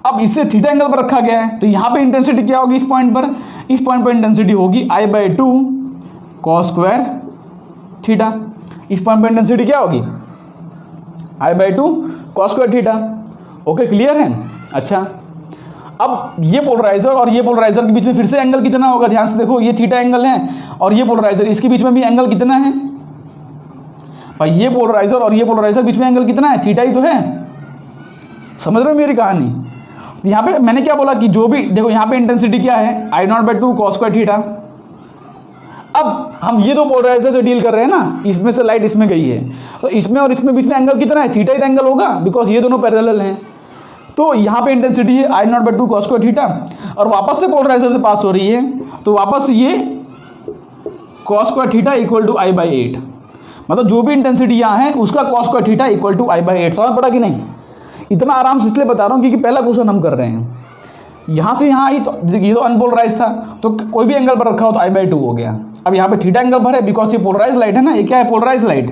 अब इससे थीटा एंगल पर रखा गया है, तो यहाँ पे इंटेंसिटी क्या होगी? इस पॉइंट पर इंटेंसिटी होगी I/2 cos स्क्वायर थीटा। इस पॉइंट पर इंटेंसिटी क्या होगी? I/2 cos square theta. Okay, clear है? अच्छा, अब ये पोलराइजर और ये पोलराइजर के बीच में फिर से एंगल कितना होगा? ध्यान से देखो, ये थीटा एंगल है और ये पोलराइजर, इसके बीच में भी एंगल कितना है भाई? ये पोलराइजर और ये पोलराइजर बीच में एंगल कितना है? थीटा ही तो है। समझ रहे हो मेरी कहानी? यहाँ पे मैंने क्या बोला कि जो भी देखो, यहाँ पे इंटेंसिटी क्या है? I0/2 cos square theta. अब हम ये दो पोलराइजर से डील कर रहे हैं ना, इसमें से लाइट इसमें गई है, तो इसमें और इसमें बीच में एंगल कितना है? थीटा ही एंगल होगा, बिकॉज ये दोनों पैरेलल हैं। तो यहाँ पे इंटेंसिटी है I0/2 cos स्क्वायर थीटा और वापस से पोलराइजर से पास हो रही है, तो वापस ये cos square theta equal to I/8, मतलब जो भी इंटेंसिटी यहाँ है उसका cos square theta equal to I/8। समझ पड़ा कि नहीं? इतना आराम से इसलिए बता रहा हूँ क्योंकि पहला क्वेश्चन हम कर रहे हैं, यहाँ से यहाँ आई तो ये तो अनपोलराइज था, तो कोई भी एंगल पर रखा हो तो I/2 हो गया। अब यहाँ पे थीटा एंगल पर है, बिकॉज ये पोलराइज लाइट है ना, ये क्या है? Polarise light.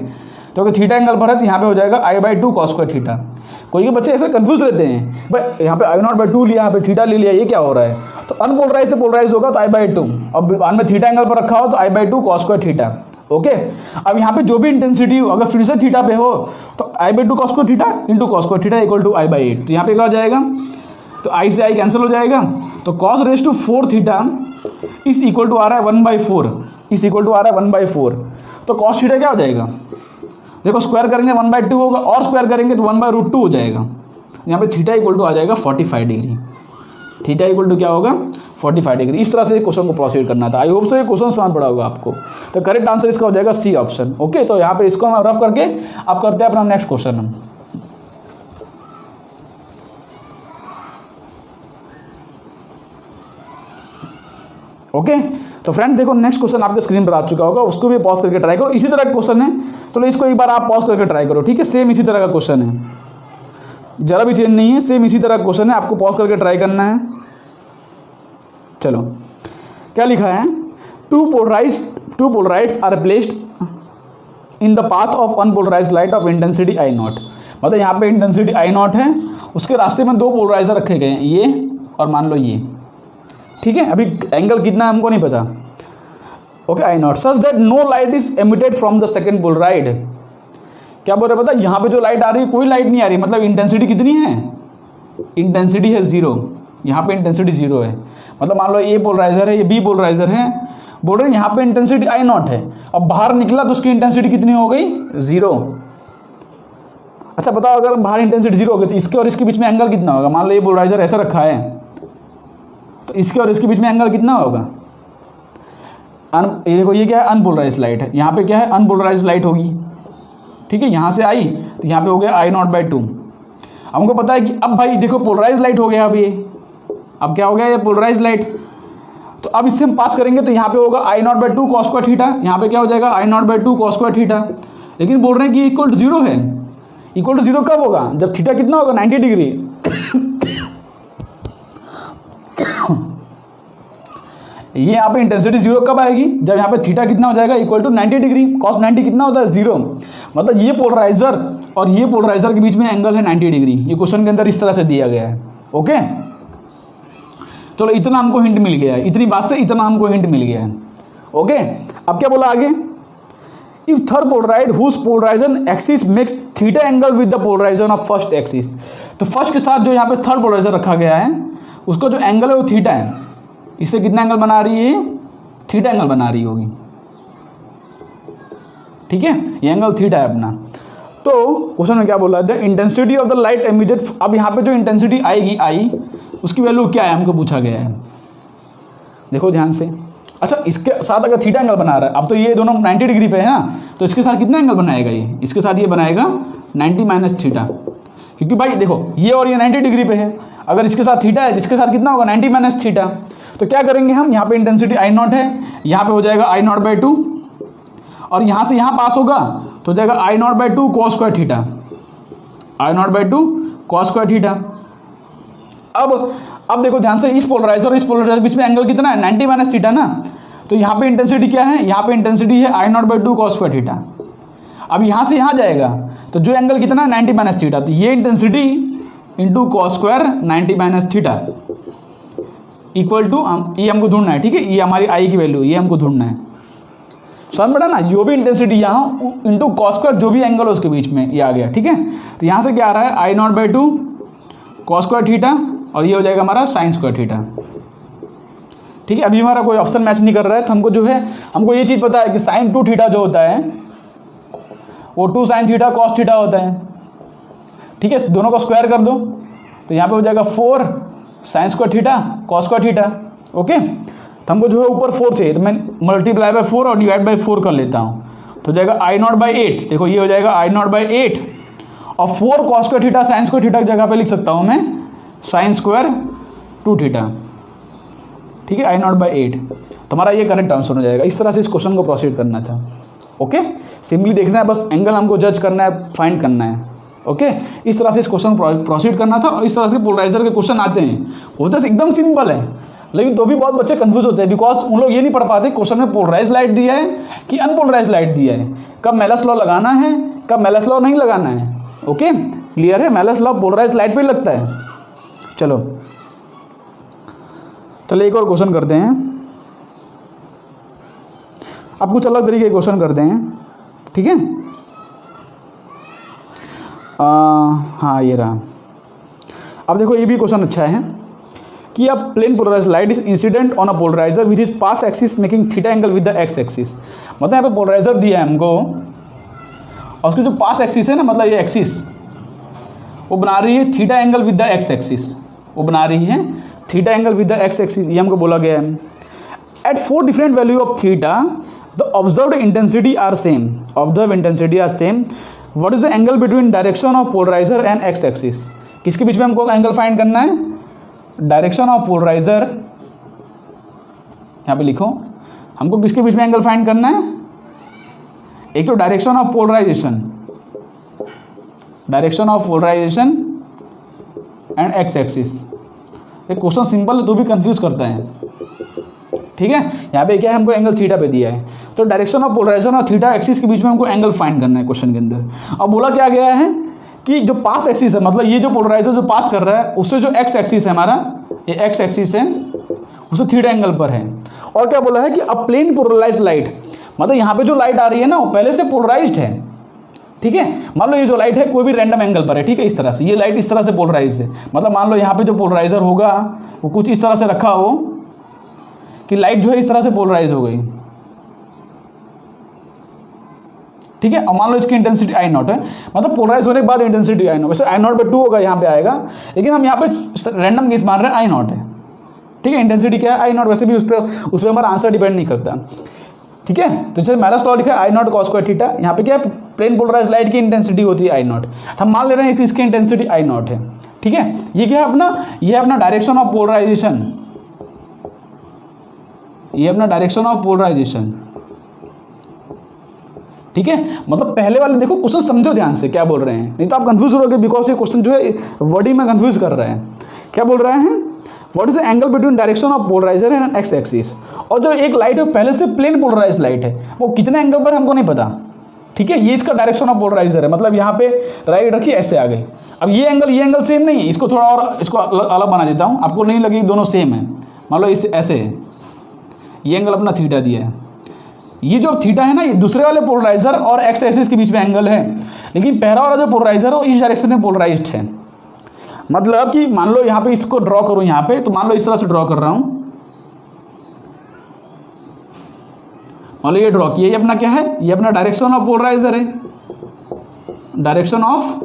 तो अगर थीटा एंगल पर है तो यहाँ पे हो जाएगा I/2 cos स्क्वायर थीटा। कोई बच्चे ऐसे कंफ्यूज रहते हैं, भाई यहाँ पे I0/2 लिया, यहाँ पे थीटा ले लिया, ये क्या हो रहा है? तो अनपोलराइज से पोलराइज होगा तो I/2, और बाद में थीटा एंगल पर रखा हो तो I/2 cos square theta. Okay, अब यहाँ पे जो भी इंटेंसिटी हो, अगर फिर से थीटा पे हो तो I/2 cos square theta into cos square theta equal to I/8। तो यहाँ पे क्या हो जाएगा? तो I से I कैंसिल हो जाएगा, तो cos⁴ थीटा इस इक्वल टू आ रहा है 1/4, इस इक्वल टू आ रहा है 1/4। तो cos थीटा क्या हो जाएगा? देखो, स्क्वायर करेंगे 1/2 होगा, और स्क्वायर करेंगे तो 1/√2 हो जाएगा। यहाँ पे थीटा इक्वल टू आ जाएगा 45 डिग्री। थीटा इक्वल टू क्या होगा? 45 डिग्री। इस तरह से क्वेश्चन को प्रोसीड करना था। आई होप सो ये क्वेश्चन समझ पड़ा होगा आपको। तो करेक्ट आंसर इसका हो जाएगा सी ऑप्शन। ओके, तो यहाँ पे इसको हम रफ करके आप करते हैं अपना नेक्स्ट क्वेश्चन हम। ओके, तो फ्रेंड देखो, नेक्स्ट क्वेश्चन आपके स्क्रीन पर आ चुका होगा, उसको भी पॉज करके ट्राई करो। इसी तरह का क्वेश्चन है, तो इसको एक बार आप पॉज करके ट्राई करो। ठीक है, सेम इसी तरह का क्वेश्चन है, जरा भी चेंज नहीं है, सेम इसी तरह का क्वेश्चन है, आपको पॉज करके ट्राई करना है। चलो, क्या लिखा है? Two polaroids are placed in the path of unpolarized light of intensity I0। मतलब यहाँ पे इंटेंसिटी I0 है, उसके रास्ते में दो पोलराइजर रखे गए हैं, ये और मान लो ये। ठीक है, अभी एंगल कितना है हमको नहीं पता। Okay, I0 such that no light is emitted from the second polaroid. क्या बोल रहे पता? यहाँ पे जो लाइट आ रही है, कोई लाइट नहीं आ रही, मतलब इंटेंसिटी कितनी है? इंटेंसिटी है 0। यहाँ पे इंटेंसिटी 0 है, मतलब मान लो ए पोलराइजर है, ये बी पोलराइजर है, बोल रहे हैं यहाँ पे इंटेंसिटी I0 है। अब बाहर निकला तो उसकी इंटेंसिटी कितनी हो गई? 0। अच्छा बताओ, अगर बाहर इंटेंसिटी 0 हो गई तो इसके और इसके बीच में एंगल कितना होगा? मान लो ये पोलराइजर ऐसा रखा है, तो इसके और इसके बीच में एंगल कितना होगा? ये देखो, ये क्या है? अनपोलराइज लाइट है, यहाँ पे क्या है? अनपोलराइज लाइट होगी। ठीक है, यहाँ से आई तो यहाँ पे हो गया I0/2। हमको पता है कि अब भाई देखो, पोलराइज लाइट हो गया। अब ये अब क्या हो गया? ये पोलराइज लाइट। तो अब इससे हम पास करेंगे तो यहाँ पे होगा I0/2 cos स्क्वायर थीटा। यहाँ पे क्या हो जाएगा? I0/2 cos square theta. लेकिन बोल रहे हैं कि इक्वल टू 0 है। इक्वल टू 0 कब होगा? जब थीटा कितना होगा? 90 डिग्री। ये यहाँ पे इंटेंसिटी 0 कब आएगी? जब यहाँ पे थीटा कितना हो जाएगा? Equal to 90 degree. cos 90 कितना होता है? 0। मतलब ये पोलराइजर और ये पोलराइजर के बीच में एंगल है 90 डिग्री। ये क्वेश्चन के अंदर इस तरह से दिया गया है। ओके, चलो इतना हमको हिंट मिल गया है, इतनी बात से इतना हमको हिंट मिल गया है। ओके, अब क्या बोला आगे? If third polaroid whose polarization axis makes theta angle with the polarization of first axis. तो फर्स्ट के साथ जो यहाँ पे थर्ड पोलराइजर रखा गया है, उसको जो एंगल है वो थीटा है। इससे कितना एंगल बना रही है? थीटा एंगल बना रही होगी। ठीक है, ये एंगल थीटा है अपना। तो क्वेश्चन में क्या बोला? The intensity of the light emitted. अब यहाँ पे जो इंटेंसिटी आएगी, आई, उसकी वैल्यू क्या है हमको पूछा गया है। देखो ध्यान से, अच्छा, इसके साथ अगर थीटा एंगल बना रहा है, अब तो ये दोनों 90 डिग्री पे है ना, तो इसके साथ कितना एंगल बनाएगा ये, इसके साथ ये बनाएगा 90 माइनस थीटा, क्योंकि भाई देखो ये और ये 90 डिग्री पे है, अगर इसके साथ थीटा है तो इसके साथ कितना होगा 90 माइनस थीटा। तो क्या करेंगे हम, यहाँ पे इंटेंसिटी आई नॉट है, यहाँ पे हो जाएगा आई नॉट बाई 2, और यहाँ से यहाँ पास होगा तो हो जाएगा I naught by 2 cos square theta, I naught by 2 cos square theta. अब देखो ध्यान से, इस पोलराइजर और इस पोलराइजर बीच में एंगल कितना है 90 माइनस थीटा ना, तो यहाँ पे इंटेंसिटी क्या है, यहाँ पे इंटेंसिटी है I naught by 2 cos square theta. अब यहाँ से यहाँ जाएगा तो जो एंगल कितना है 90 माइनस थीटा, तो ये intensity into cos square 90 minus theta equal to, ये हमको ढूंढना है, ठीक है, ये हमारी आई की वैल्यू, ये हमको ढूंढना है। समझ पड़ा ना, जो भी इंटेंसिटी यहाँ इंटू कॉस स्क्वायर जो भी एंगल है उसके बीच में ये आ गया, ठीक है। तो यहाँ से क्या आ रहा है I naught by 2 cos square theta, और ये हो जाएगा हमारा साइन स्क्वायर थीटा, ठीक है। अभी हमारा कोई ऑप्शन मैच नहीं कर रहा है, तो हमको जो है, हमको ये चीज़ पता है कि साइन 2 थीटा जो होता है वो 2 साइन थीटा कॉस थीटा होता है, ठीक है। दोनों का स्क्वायर कर दो तो यहाँ पे हो जाएगा 4 sine square theta cos square theta, okay. तो हमको जो है ऊपर 4 चाहिए, तो मैं मल्टीप्लाई बाय 4 और डिवाइड बाय 4 कर लेता हूँ, तो हो जाएगा आई नॉट बाई 8, देखो ये हो जाएगा आई नॉट बाई 8, और 4 cos square theta sine square theta की जगह पे लिख सकता हूँ मैं साइन स्क्वायर 2 थीटा, ठीक है, आई नॉट बाई 8। तो हमारा ये करेक्ट आंसर हो जाएगा। इस तरह से इस क्वेश्चन को प्रोसीड करना था, ओके। सिंपली देखना है, बस एंगल हमको जज करना है, फाइंड करना है, ओके। इस तरह से इस क्वेश्चन प्रोसीड करना था, और इस तरह से पोलराइजर के क्वेश्चन आते हैं, होते एकदम सिंपल है, लेकिन तो भी बहुत बच्चे कंफ्यूज होते हैं, बिकॉज उन लोग ये नहीं पढ़ पाते क्वेश्चन में पोलराइज लाइट दिया है कि अनपोलराइज लाइट दिया है, कब मेलस लॉ लगाना है, कब मेलस लॉ नहीं लगाना है, ओके। क्लियर है, मेलस लॉ पोलराइज लाइट पे लगता है। चलो एक और क्वेश्चन करते हैं, अब कुछ अलग तरीके के क्वेश्चन करते हैं, ठीक है। हाँ ये रहा। अब देखो ये भी क्वेश्चन अच्छा है कि अब plane polarise light is incident on a polariser which is pass axis making theta angle with the x axis. मतलब यहाँ पे पोलराइजर दिया है हमको, और उसकी जो पास एक्सिस है ना, मतलब ये एक्सिस वो बना रही है theta angle with the x axis, वो बना रही है theta angle with the x axis, ये हमको बोला गया है। At 4 different value of theta the observed intensity are same, observe intensity are same, what is the angle between direction of polariser and x axis. किसके बीच में हमको एंगल फाइंड करना है, डायरेक्शन ऑफ पोलराइजर, यहाँ पे लिखो, हमको किसके बीच में एंगल फाइंड करना है, एक तो direction of polarisation, direction of polarisation and x axis. ये क्वेश्चन सिंपल है तो भी कंफ्यूज करता है, ठीक है। यहाँ पे क्या है, हमको एंगल थीटा पे दिया है, तो डायरेक्शन ऑफ पोलराइजेशन और थीटा एक्सिस के बीच में हमको एंगल फाइंड करना है क्वेश्चन के अंदर। अब बोला क्या गया है कि जो पास एक्सिस है, मतलब ये जो पोलराइजर जो पास कर रहा है उससे जो एक्स एक्सिस है हमारा, ये एक्स एक्सिस है, उससे थीटा एंगल पर है। और क्या बोला है कि अ प्लेन पोलराइज्ड लाइट, मतलब यहाँ पे जो लाइट आ रही है ना वो पहले से पोलराइज्ड है, ठीक है। मान लो ये जो लाइट है कोई भी रैंडम एंगल पर है, ठीक है, इस तरह से ये लाइट इस तरह से पोलराइज है, मतलब मान लो यहाँ पे जो पोलराइजर होगा वो कुछ इस तरह से रखा हो कि लाइट जो है इस तरह से पोलराइज हो गई, ठीक है। और मान लो इसकी इंटेंसिटी आई नॉट है, मतलब पोलराइज होने के बाद इंटेंसिटी आई नॉट, वैसे आई नॉट बाई 2 होगा यहाँ पे आएगा, लेकिन हम यहाँ पे रैंडम केस मान रहे हैं आई नॉट है, ठीक है। इंटेंसिटी क्या है आई नॉट, वैसे भी उस पर हमारा आंसर डिपेंड नहीं करता, ठीक है। तो जैसे मेलस लॉ लिखा है I naught cos square theta, यहाँ पे क्या है प्लेन पोलराइज लाइट की इंटेंसिटी होती है आई नॉट, हम मान ले रहे हैं कि इसकी इंटेंसिटी आई नॉट है, ठीक है। ये क्या है अपना, ये अपना डायरेक्शन ऑफ पोलराइजेशन, ये अपना डायरेक्शन ऑफ पोलराइजेशन, ठीक है। मतलब पहले वाले देखो क्वेश्चन समझो ध्यान से क्या बोल रहे हैं, नहीं तो आप कंफ्यूज हो गए, बिकॉज ये क्वेश्चन जो है वर्डिंग में कंफ्यूज कर रहे हैं। क्या बोल रहे हैं, what is the angle between direction of polariser and x axis. और जो एक लाइट है पहले से प्लेन पोलराइज लाइट है, वो कितने एंगल पर हमको नहीं पता, ठीक है। ये इसका डायरेक्शन ऑफ पोलराइजर है, मतलब यहाँ पे राइट रखी ऐसे आ गई। अब ये एंगल सेम नहीं है, इसको थोड़ा और इसको अलग बना देता हूँ, आपको नहीं लगे दोनों सेम है। मान लो इस ऐसे है, ये एंगल अपना थीटा दिया है, ये जो थीटा है ना ये दूसरे वाले पोलराइजर और एक्स एक्सिस के बीच में एंगल है, लेकिन पहला वाला जो पोलराइजर है वो इस डायरेक्शन में पोलराइज्ड है। मतलब कि मान लो यहाँ पे इसको ड्रॉ करूँ, यहाँ पे तो मान लो इस तरह से ड्रॉ कर रहा हूँ, मान लो ये ड्रॉ किया, ये अपना क्या है, ये अपना डायरेक्शन ऑफ पोलराइजर है, डायरेक्शन ऑफ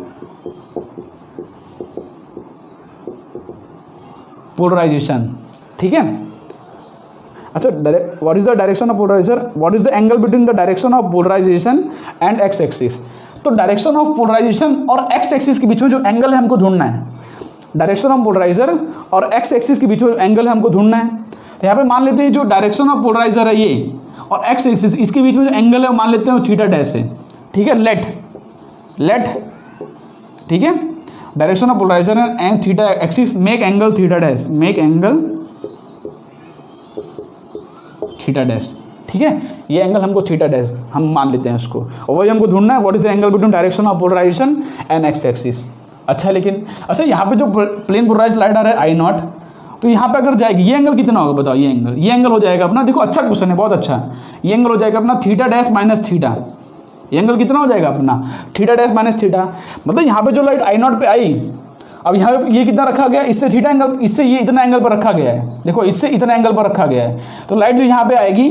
पोलराइजेशन, ठीक है। अच्छा, what is the direction of polariser, what is the angle between the direction of polarisation and x axis. तो डायरेक्शन ऑफ पोलराइजेशन और एक्स एक्सिस के बीच में जो एंगल है हमको ढूंढना है। डायरेक्शन ऑफ पोलराइजर और एक्स एक्सिस के बीच में एंगल है हमको ढूंढना है। तो यहाँ पे मान लेते हैं जो डायरेक्शन ऑफ पोलराइजर है ये और एक्स एक्सिस, इसके बीच में जो एंगल है मान लेते हैं वो थीटा डैश है। ठीक है, लेट ठीक है, direction of polariser and theta axis make angle theta dash, make angle theta dash. ठीक है, ये एंगल हमको थीटा डैश हम मान लेते हैं उसको, और वही हमको ढूंढना है what is the angle between direction of polarisation and x axis. अच्छा, लेकिन अच्छा यहाँ पे जो प्लेन पोलराइज्ड लाइट आ रहा है आई नॉट, तो यहाँ पे अगर जाएगी ये एंगल कितना होगा बताओ, ये एंगल हो जाएगा अपना, देखो अच्छा क्वेश्चन है, बहुत अच्छा। ये एंगल हो जाएगा अपना थीटा डैश माइनस थीटा। ये एंगल कितना हो जाएगा अपना थीटा डैश माइनस थीटा। मतलब यहाँ पे जो लाइट आई नॉट पे आई, अब यहाँ पे ये कितना रखा गया, इससे थीटा एंगल, इससे ये इतना एंगल पर रखा गया है, देखो इससे इतना एंगल पर रखा गया है। तो लाइट जो यहाँ पे आएगी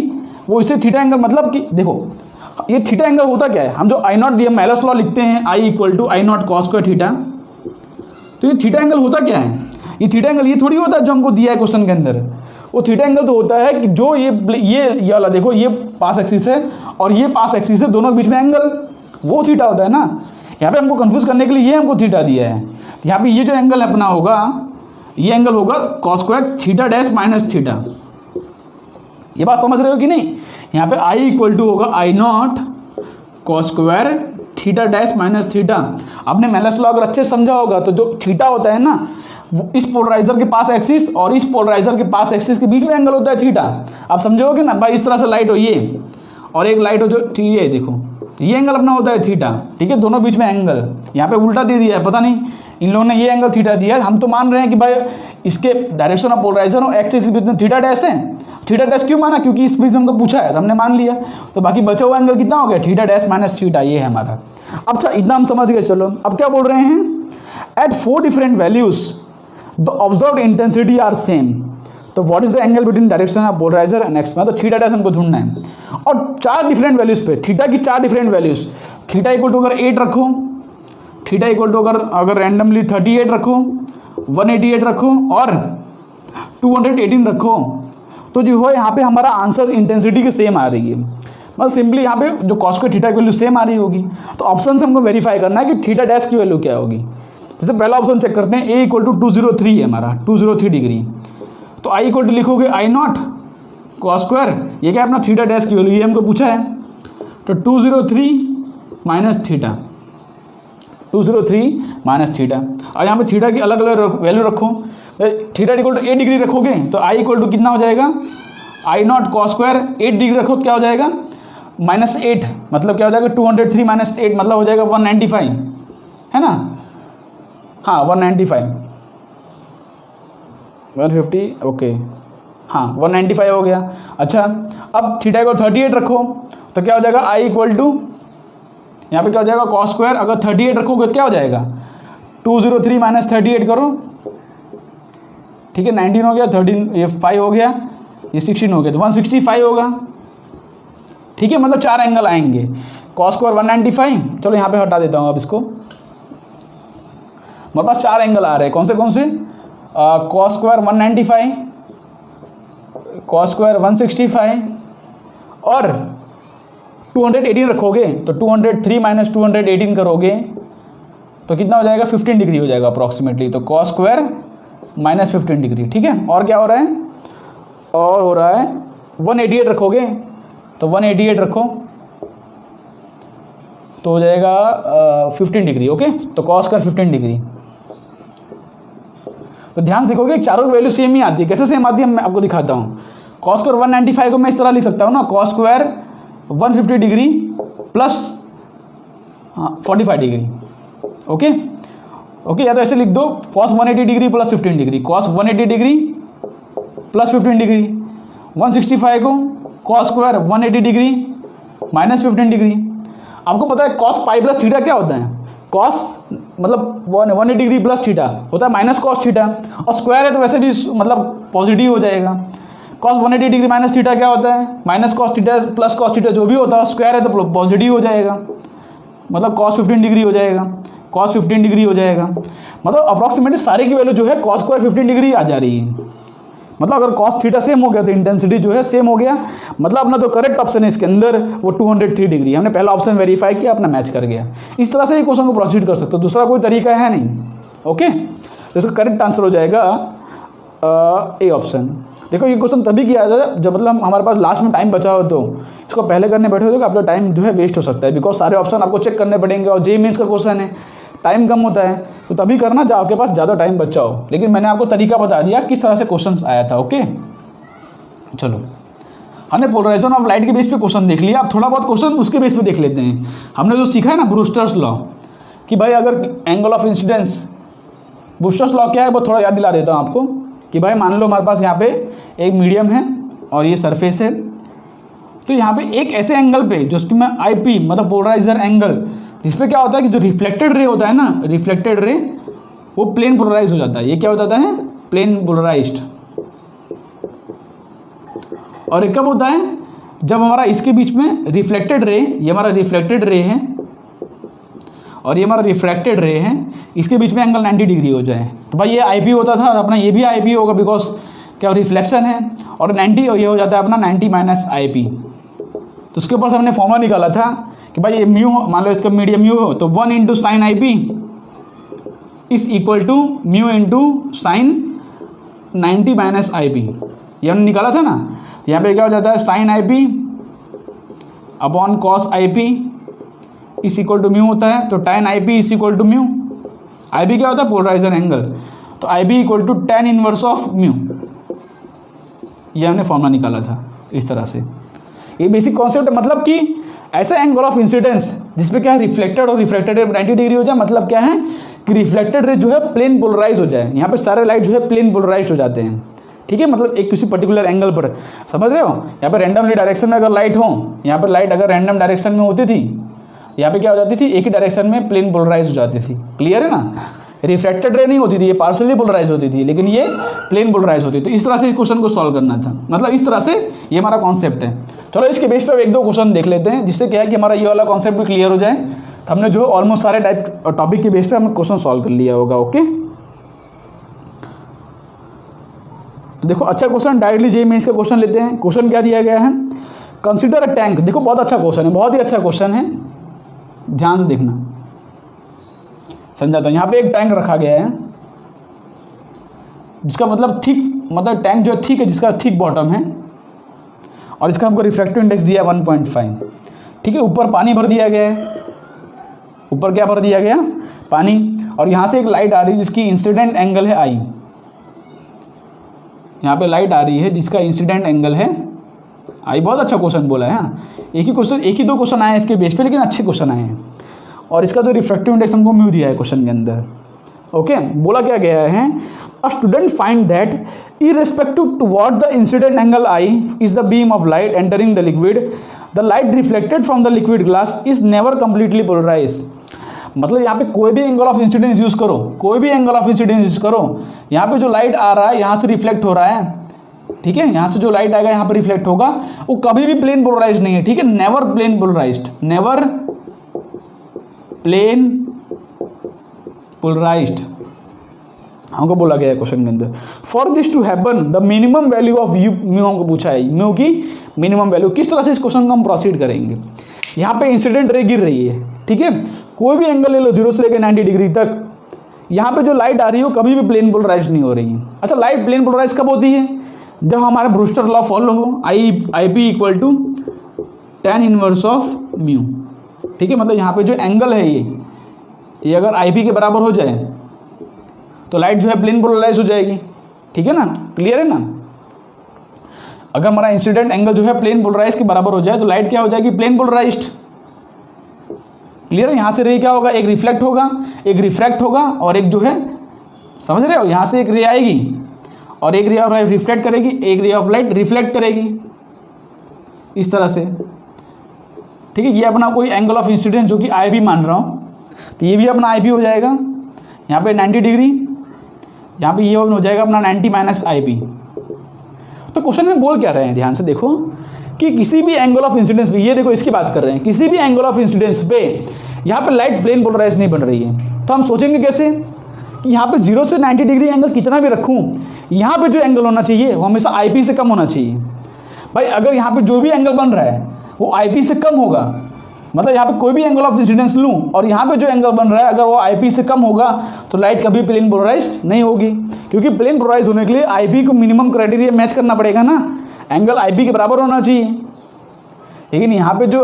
वो इससे थीटा एंगल, मतलब कि देखो ये थीटा एंगल होता क्या है, हम जो आई नॉट दिया मेलस लॉ लिखते हैं, I equal to I naught cos square theta. तो ये थीटा एंगल होता क्या है, ये थीटा एंगल ये थोड़ी होता है जो हमको दिया है क्वेश्चन के अंदर। वो थीटा एंगल तो होता है कि जो ये वाला देखो, ये पास एक्सिस है और ये पास एक्सिस है, दोनों के बीच में एंगल, वो थीटा होता है ना। यहाँ पे हमको कंफ्यूज करने के लिए ये हमको थीटा दिया है। तो यहाँ पे ये जो एंगल अपना होगा, ये एंगल होगा cos square theta dash minus theta. ये बात समझ रहे हो कि नहीं। यहाँ पे आई इक्वल टू होगा I naught cos square theta dash minus theta. आपने मेलस लॉ अगर अच्छे समझा होगा तो जो थीटा होता है ना, वो इस पोलराइजर के पास एक्सिस और इस पोलराइजर के पास एक्सिस के बीच में एंगल होता है थीटा। आप समझोगे ना भाई, इस तरह से लाइट हो ये और एक लाइट हो जो ये देखो, ये एंगल अपना होता है थीटा। ठीक है, दोनों बीच में एंगल, यहाँ पे उल्टा दे दिया है, पता नहीं इन लोगों ने ये एंगल थीटा दिया है। हम तो मान रहे हैं कि भाई इसके डायरेक्शन ऑफ पोलराइजर और एक्सिस के बीच में थीटा डैश है। थीटा डैश क्यों माना, क्योंकि इस बीच में हमको पूछा है तो हमने मान लिया। तो बाकी बचा हुआ एंगल कितना हो गया, थीटा डैश माइनस थीटा, ये है हमारा। अच्छा, इतना हम समझ गए। चलो अब क्या बोल रहे हैं, at 4 different values the observed intensity are same. तो what is the angle between direction of polariser and x, मतलब थीटा डैश हमको ढूंढना है। और 4 डिफरेंट वैल्यूज पे थीटा की 4 different values, theta equal to अगर 8 रखो, थीटा इक्वल टू अगर रैंडमली 38 रखो, 188 रखो और 218 रखो, तो जो है यहाँ पे हमारा आंसर इंटेंसिटी की सेम आ रही है। मतलब सिंपली यहाँ पे जो कॉस स्क्वायर थीटा की वैल्यू सेम आ रही होगी। तो ऑप्शन से हमको वेरीफाई करना है कि थीटा डैश की वैल्यू क्या होगी। जैसे पहला ऑप्शन चेक करते हैं, ए इक्वल टू 203 है हमारा, 203 डिग्री। तो आई इक्वल टू लिखोगे आई नॉट कॉस स्क्वायर, ये क्या है अपना थीटा डैश की वैल्यू, ये हमको पूछा है। तो 203 माइनस थीटा, 203 माइनस थीटा। और यहाँ पे थीटा की अलग अलग वैल्यू रखो। थीटा इक्वल टू 8 डिग्री रखोगे तो आई इक्वल टू कितना हो जाएगा, I naught cos square 8 degree रखो क्या हो जाएगा, -8, मतलब क्या हो जाएगा 203 माइनस 8 मतलब हो जाएगा 195, है ना। हाँ 195, 150, ओके हाँ 195 हो गया। अच्छा, अब थीटा को 38 रखो तो क्या हो जाएगा, आई इक्वल टू यहाँ पे क्या हो जाएगा कॉस स्क्वायर, अगर 38 रखोगे तो क्या हो जाएगा 203 माइनस 38 करो, ठीक है 19 हो गया, 13 ये 5 हो गया, ये 16 हो गया, तो 165 होगा। ठीक है, मतलब 4 एंगल आएंगे, कॉस स्क्वायर 195, चलो यहाँ पे हटा देता हूँ अब इसको। मेरे पास 4 एंगल आ रहे हैं, कौन से कॉस स्क्वायर 195, कॉस स्क्वायर 165 और 218 रखोगे तो 203 माइनस 218 करोगे तो कितना हो जाएगा 15 डिग्री हो जाएगा अप्रॉक्सीमेटली। तो कॉस स्क्वायर माइनस 15 डिग्री। ठीक है, और क्या हो रहा है, और हो रहा है 188 रखोगे तो 188 रखो तो हो जाएगा 15 डिग्री। ओके, तो कॉस स्क्वायर 15 डिग्री। तो ध्यान से देखोगे चारों वैल्यू सेम ही आती है। कैसे सेम आती है मैं आपको दिखाता हूँ। कॉस स्क्वायर 195 को मैं इस तरह लिख सकता हूँ ना, cos square 150 degree plus 45 degree. Okay okay, या तो ऐसे लिख दो cos 180 degree plus 15 degree, cos 180 degree plus 15 degree. 165 को cos square 180 degree minus 15 degree. आपको पता है कॉस पाई प्लस थीटा क्या होता है, कॉस मतलब 180 डिग्री प्लस थीटा होता है माइनस कॉस थीटा, और स्क्वायर है तो वैसे भी मतलब पॉजिटिव हो जाएगा। कॉस 180 डिग्री माइनस थीटा क्या होता है, minus cos theta plus cos theta, जो भी होता है स्क्वायर है तो पॉजिटिव हो जाएगा, मतलब कॉस 15 डिग्री हो जाएगा, कॉस 15 डिग्री हो जाएगा। मतलब अप्रॉक्सीमेटली सारे की वैल्यू जो है कॉस स्क्वायर 15 डिग्री आ जा रही है। मतलब अगर कॉस थीटा सेम हो गया तो इंटेंसिटी जो है सेम हो गया, मतलब अपना जो करेक्ट ऑप्शन है इसके अंदर वो 203 डिग्री, हमने पहला ऑप्शन वेरीफाई किया, अपना मैच कर गया। इस तरह से ये क्वेश्चन को प्रोसीड कर सकते हो, दूसरा कोई तरीका है नहीं। ओके, तो इसका करेक्ट आंसर हो जाएगा ए ऑप्शन। देखो ये क्वेश्चन तभी किया जाता है जब मतलब हमारे पास लास्ट में टाइम बचा हो, तो इसको पहले करने बैठे हो तो आपका टाइम जो है वेस्ट हो सकता है, बिकॉज सारे ऑप्शन आपको चेक करने पड़ेंगे और जेईई मेंस का क्वेश्चन है, टाइम कम होता है, तो तभी करना जब आपके पास ज़्यादा टाइम बचा हो। लेकिन मैंने आपको तरीका बता दिया किस तरह से क्वेश्चन आया था। ओके, चलो हमने पोलराइजेशन ऑफ लाइट के बेस पे क्वेश्चन देख लिया, अब थोड़ा बहुत क्वेश्चन उसके बेस पे देख लेते हैं। हमने जो सीखा है ना ब्रूस्टर्स लॉ, कि भाई अगर angle of incidence, Brewster's law क्या है वो थोड़ा याद दिला देता हूँ आपको, कि भाई मान लो हमारे पास यहाँ पे एक मीडियम है और ये सरफेस है, तो यहाँ पे एक ऐसे एंगल पे जो उसकी मैं आई पी मतलब पोलराइजर एंगल, जिस पे क्या होता है कि जो रिफ्लेक्टेड रे होता है ना, रिफ्लेक्टेड रे वो प्लेन पोलराइज हो जाता है। ये क्या हो जाता है? Plane polarised. और एक कब होता है? जब हमारा इसके बीच में रिफ्लेक्टेड रे, ये हमारा रिफ्लेक्टेड रे है और ये हमारा रिफ्रैक्टेड रे है, इसके बीच में एंगल 90 डिग्री हो जाए, तो भाई ये आई पी होता था अपना, ये भी आई पी होगा बिकॉज क्या रिफ्लेक्शन है, और 90 ये हो जाता है अपना 90 माइनस आई पी। तो उसके ऊपर से हमने फॉर्मूला निकाला था कि भाई ये म्यू, मान लो इसका मीडियम म्यू हो तो 1 into sine I P is equal to mu into sine 90 minus I P, ये हमने निकाला था ना। तो यहाँ पे क्या हो जाता है? Sine I P upon cos I P is equal to mu होता है, तो tan I P is equal to mu. I P क्या होता है? पोलराइजर एंगल, तो I P equal to tan inverse of mu, ये हमने फॉर्मूला निकाला था इस तरह से। ये बेसिक कॉन्सेप्ट है, मतलब कि ऐसा एंगल ऑफ इंसिडेंस जिसपे क्या है रिफ्लेक्टेड और रिफ्लेक्टेड रे 90 डिग्री हो जाए, मतलब क्या है कि रिफ्लेक्टेड रे जो है प्लेन पोलराइज हो जाए। यहाँ पे सारे लाइट जो है प्लेन पोलराइज हो जाते हैं, ठीक है, मतलब एक किसी पर्टिकुलर एंगल पर, समझ रहे हो। यहाँ पे रैंडमली डायरेक्शन में अगर लाइट हो, यहाँ पर लाइट अगर रैंडम डायरेक्शन में होती थी, यहाँ पे क्या हो जाती थी? एक ही डायरेक्शन में प्लेन पोलराइज हो जाती थी। क्लियर है ना? रिफ्लेक्टेड रे नहीं होती थी, ये पार्सली पोलराइज होती थी, लेकिन ये प्लेन पोलराइज होती थी। तो इस तरह से इस क्वेश्चन को सॉल्व करना था, मतलब इस तरह से ये हमारा कॉन्सेप्ट है। चलो इसके बेस पर एक दो क्वेश्चन देख लेते हैं, जिससे क्या है कि हमारा ये वाला कॉन्सेप्ट भी क्लियर हो जाए। तो हमने जो ऑलमोस्ट सारे टाइप टॉपिक के बेस पे हमने क्वेश्चन सॉल्व कर लिया होगा। ओके, तो देखो अच्छा क्वेश्चन, डायरेक्टली जेईई मेंस का क्वेश्चन लेते हैं। क्वेश्चन क्या दिया गया है? Consider a tank. देखो बहुत अच्छा क्वेश्चन है, बहुत ही अच्छा क्वेश्चन है, ध्यान से देखना, समझाता हूँ। यहाँ पे एक टैंक रखा गया है जिसका मतलब थिक, मतलब टैंक जो थिक है, जिसका थिक बॉटम है, और इसका हमको रिफ्रैक्टिव इंडेक्स दिया 1.5, ठीक है। ऊपर पानी भर दिया गया है, ऊपर क्या भर दिया गया? पानी। और यहाँ से एक लाइट आ रही है जिसकी इंसिडेंट एंगल है आई। यहाँ पे लाइट आ रही है जिसका इंसिडेंट एंगल है आई। बहुत अच्छा क्वेश्चन बोला है। एक ही क्वेश्चन, एक ही दो क्वेश्चन आए हैं इसके बेस पे, लेकिन अच्छे क्वेश्चन आए हैं। और इसका जो रिफ्रैक्टिव इंडेक्स हमको म्यू दिया है क्वेश्चन के अंदर। ओके, बोला क्या गया है? A student find that irrespective to what the incident angle I is the beam of light entering the liquid, the light reflected from the liquid glass is never completely polarized। मतलब यहाँ पे कोई भी एंगल ऑफ इंसिडेंस यूज़ करो, कोई भी एंगल ऑफ इंसिडेंस यूज़ करो, यहाँ पे जो लाइट आ रहा है यहाँ से रिफ्लेक्ट हो रहा है, ठीक है, यहाँ से जो लाइट आएगा यहाँ पर रिफ्लेक्ट होगा, वो कभी भी प्लेन पोलराइज नहीं है, ठीक है, never plane polarised, never plane polarised हमको बोला गया है क्वेश्चन के अंदर। For this to happen the minimum value of u mu हमको पूछा है, म्यू की मिनिमम वैल्यू। किस तरह से इस क्वेश्चन को हम प्रोसीड करेंगे? यहाँ पे इंसिडेंट रे गिर रही है, ठीक है, कोई भी एंगल ले लो 0 से लेकर 90 डिग्री तक, यहाँ पे जो लाइट आ रही है वो कभी भी प्लेन पोलराइज नहीं हो रही है। अच्छा, लाइट प्लेन पोलराइज कब होती है? जब हमारा ब्रूस्टर लॉ फॉलो हो, I P equal to tan inverse of mu, ठीक है, मतलब यहाँ पे जो एंगल है ये अगर आई पी के बराबर हो जाए तो लाइट जो है प्लेन पोलराइज हो जाएगी, ठीक है ना, क्लियर है ना। अगर हमारा इंसिडेंट एंगल जो है प्लेन पोलराइज के बराबर हो जाए तो लाइट क्या हो जाएगी? प्लेन पोलराइज्ड, क्लियर है। यहाँ से रे क्या होगा? एक रिफ्लेक्ट होगा, एक रिफ्रैक्ट होगा, और एक जो है, समझ रहे हो, यहाँ से एक रे आएगी और एक रे ऑफ लाइट रिफ्लेक्ट करेगी, एक रे ऑफ लाइट रिफ्लेक्ट करेगी, इस तरह से, ठीक है। ये अपना कोई एंगल ऑफ इंसिडेंस जो कि आई पी मान रहा हूँ, तो ये भी अपना आई पी हो जाएगा, यहाँ पे 90 डिग्री, यहाँ पे ये हो जाएगा अपना 90 माइनस आई पी। तो क्वेश्चन में बोल क्या रहे हैं? ध्यान से देखो कि किसी भी एंगल ऑफ इंसिडेंस पे, ये देखो इसकी बात कर रहे हैं, किसी भी एंगल ऑफ इंसिडेंस पे यहाँ पे लाइट प्लेन पोलराइज नहीं बन रही है। तो हम सोचेंगे कैसे कि यहाँ पे 0 से 90 डिग्री एंगल कितना भी रखूँ, यहाँ पे जो एंगल होना चाहिए वो हमेशा IP से कम होना चाहिए। भाई अगर यहाँ पे जो भी एंगल बन रहा है वो IP से कम होगा, मतलब यहाँ पे कोई भी एंगल ऑफ इंसिडेंस लूँ और यहाँ पे जो एंगल बन रहा है अगर वो IP से कम होगा तो लाइट कभी प्लेन पोलराइज नहीं होगी, क्योंकि प्लेन पोलराइज होने के लिए IP को मिनिमम क्राइटेरिया मैच करना पड़ेगा ना, एंगल IP के बराबर होना चाहिए। लेकिन यहाँ पे जो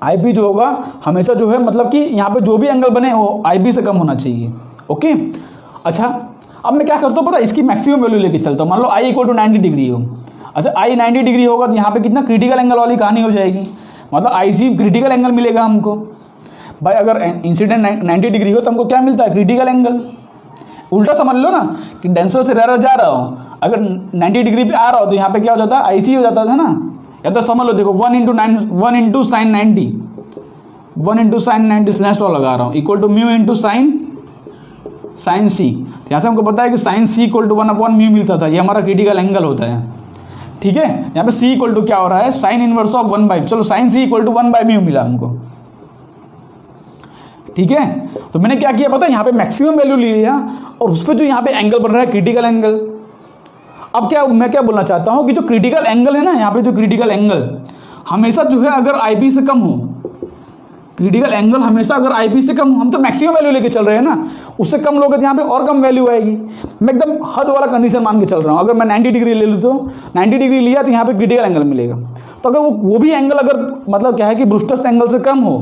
IP जो होगा हमेशा जो है मतलब कि यहाँ पे जो भी एंगल बने वो IP से कम होना चाहिए। ओके, अच्छा अब मैं क्या करता हूँ पता है, इसकी मैक्सिमम वैल्यू लेके चलता हूँ। मान लो I = 90 डिग्री हो, अच्छा I 90 डिग्री होगा तो यहाँ पे कितना क्रिटिकल एंगल वाली कहानी हो जाएगी, मतलब IC क्रिटिकल एंगल मिलेगा हमको। भाई अगर इंसिडेंट 90 डिग्री हो तो हमको क्या मिलता है, क्रिटिकल एंगल। उल्टा समझ लो ना कि डेंसर से रेयर जा रहा हो, अगर 90 डिग्री पे आ रहा हो तो यहाँ पे क्या हो जाता है, IC हो जाता था ना। या तो समझ लो देखो 1 × sin 90, 1 × sin 90 स्लैश लॉ लगा रहा हूँ equal to mu into sine C. यहाँ से हमको पता है कि साइन सी = 1/μ मिलता था, ये हमारा क्रिटिकल एंगल होता है। ठीक है, यहाँ पे C = क्या हो रहा है, साइन इनवर्स ऑफ 1/, चलो साइन C = 1/μ मिला हमको। ठीक है, तो मैंने क्या किया पता है, यहाँ पे मैक्सिमम वैल्यू ली है और उस पर जो यहाँ पे एंगल बन रहा है क्रिटिकल एंगल। अब क्या मैं क्या बोलना चाहता हूँ कि जो क्रिटिकल एंगल है ना, यहाँ पे जो क्रिटिकल एंगल हमेशा जो है अगर IP से कम हो, क्रिटिकल एंगल हमेशा अगर IP से कम हो, हम तो मैक्सिमम वैल्यू लेके चल रहे हैं ना, उससे कम लोगे तो यहाँ पे और कम वैल्यू आएगी। मैं एकदम हद वाला कंडीशन मान के चल रहा हूँ, अगर मैं 90 डिग्री ले लूँ तो 90 डिग्री लिया तो यहाँ पे क्रिटिकल एंगल मिलेगा। तो अगर वो भी एंगल अगर मतलब क्या है कि ब्रूस्टर्स एंगल से कम हो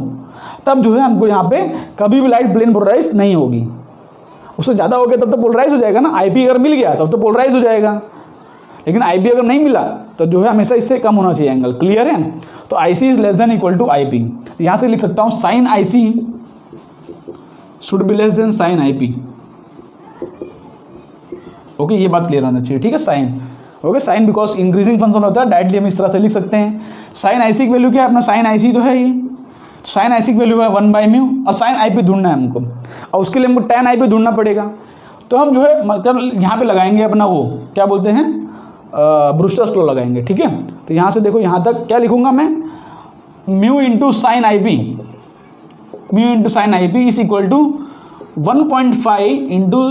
तब जो है हमको यहाँ पे कभी भी लाइट प्लेन पोलराइज नहीं होगी। उससे ज़्यादा हो गया तब तो पोलराइज हो जाएगा ना, IP अगर मिल गया तब तो पोलराइज हो जाएगा, लेकिन IP अगर नहीं मिला तो जो है हमेशा इससे कम होना चाहिए एंगल। क्लियर है, तो IC > IP। तो यहाँ से लिख सकता हूँ sine IC should be less than sine IP। Okay, ये बात क्लियर होना चाहिए। ठीक है, sine okay, sine because increasing function होता है, डायरेक्टली हम इस तरह से लिख सकते हैं। साइन IC की वैल्यू क्या है, अपना साइन IC जो है ये साइन IC की वैल्यू है 1/μ और साइन IP ढूंढना है हमको, और उसके लिए हमको tan IP ढूंढना पड़ेगा। तो हम जो है मतलब यहाँ पे लगाएंगे अपना वो क्या बोलते हैं ब्रूस्टर्स लॉ लगाएंगे। ठीक है, तो यहाँ से देखो यहाँ तक क्या लिखूंगा मैं, mu into sine IP is equal to 1.5 into,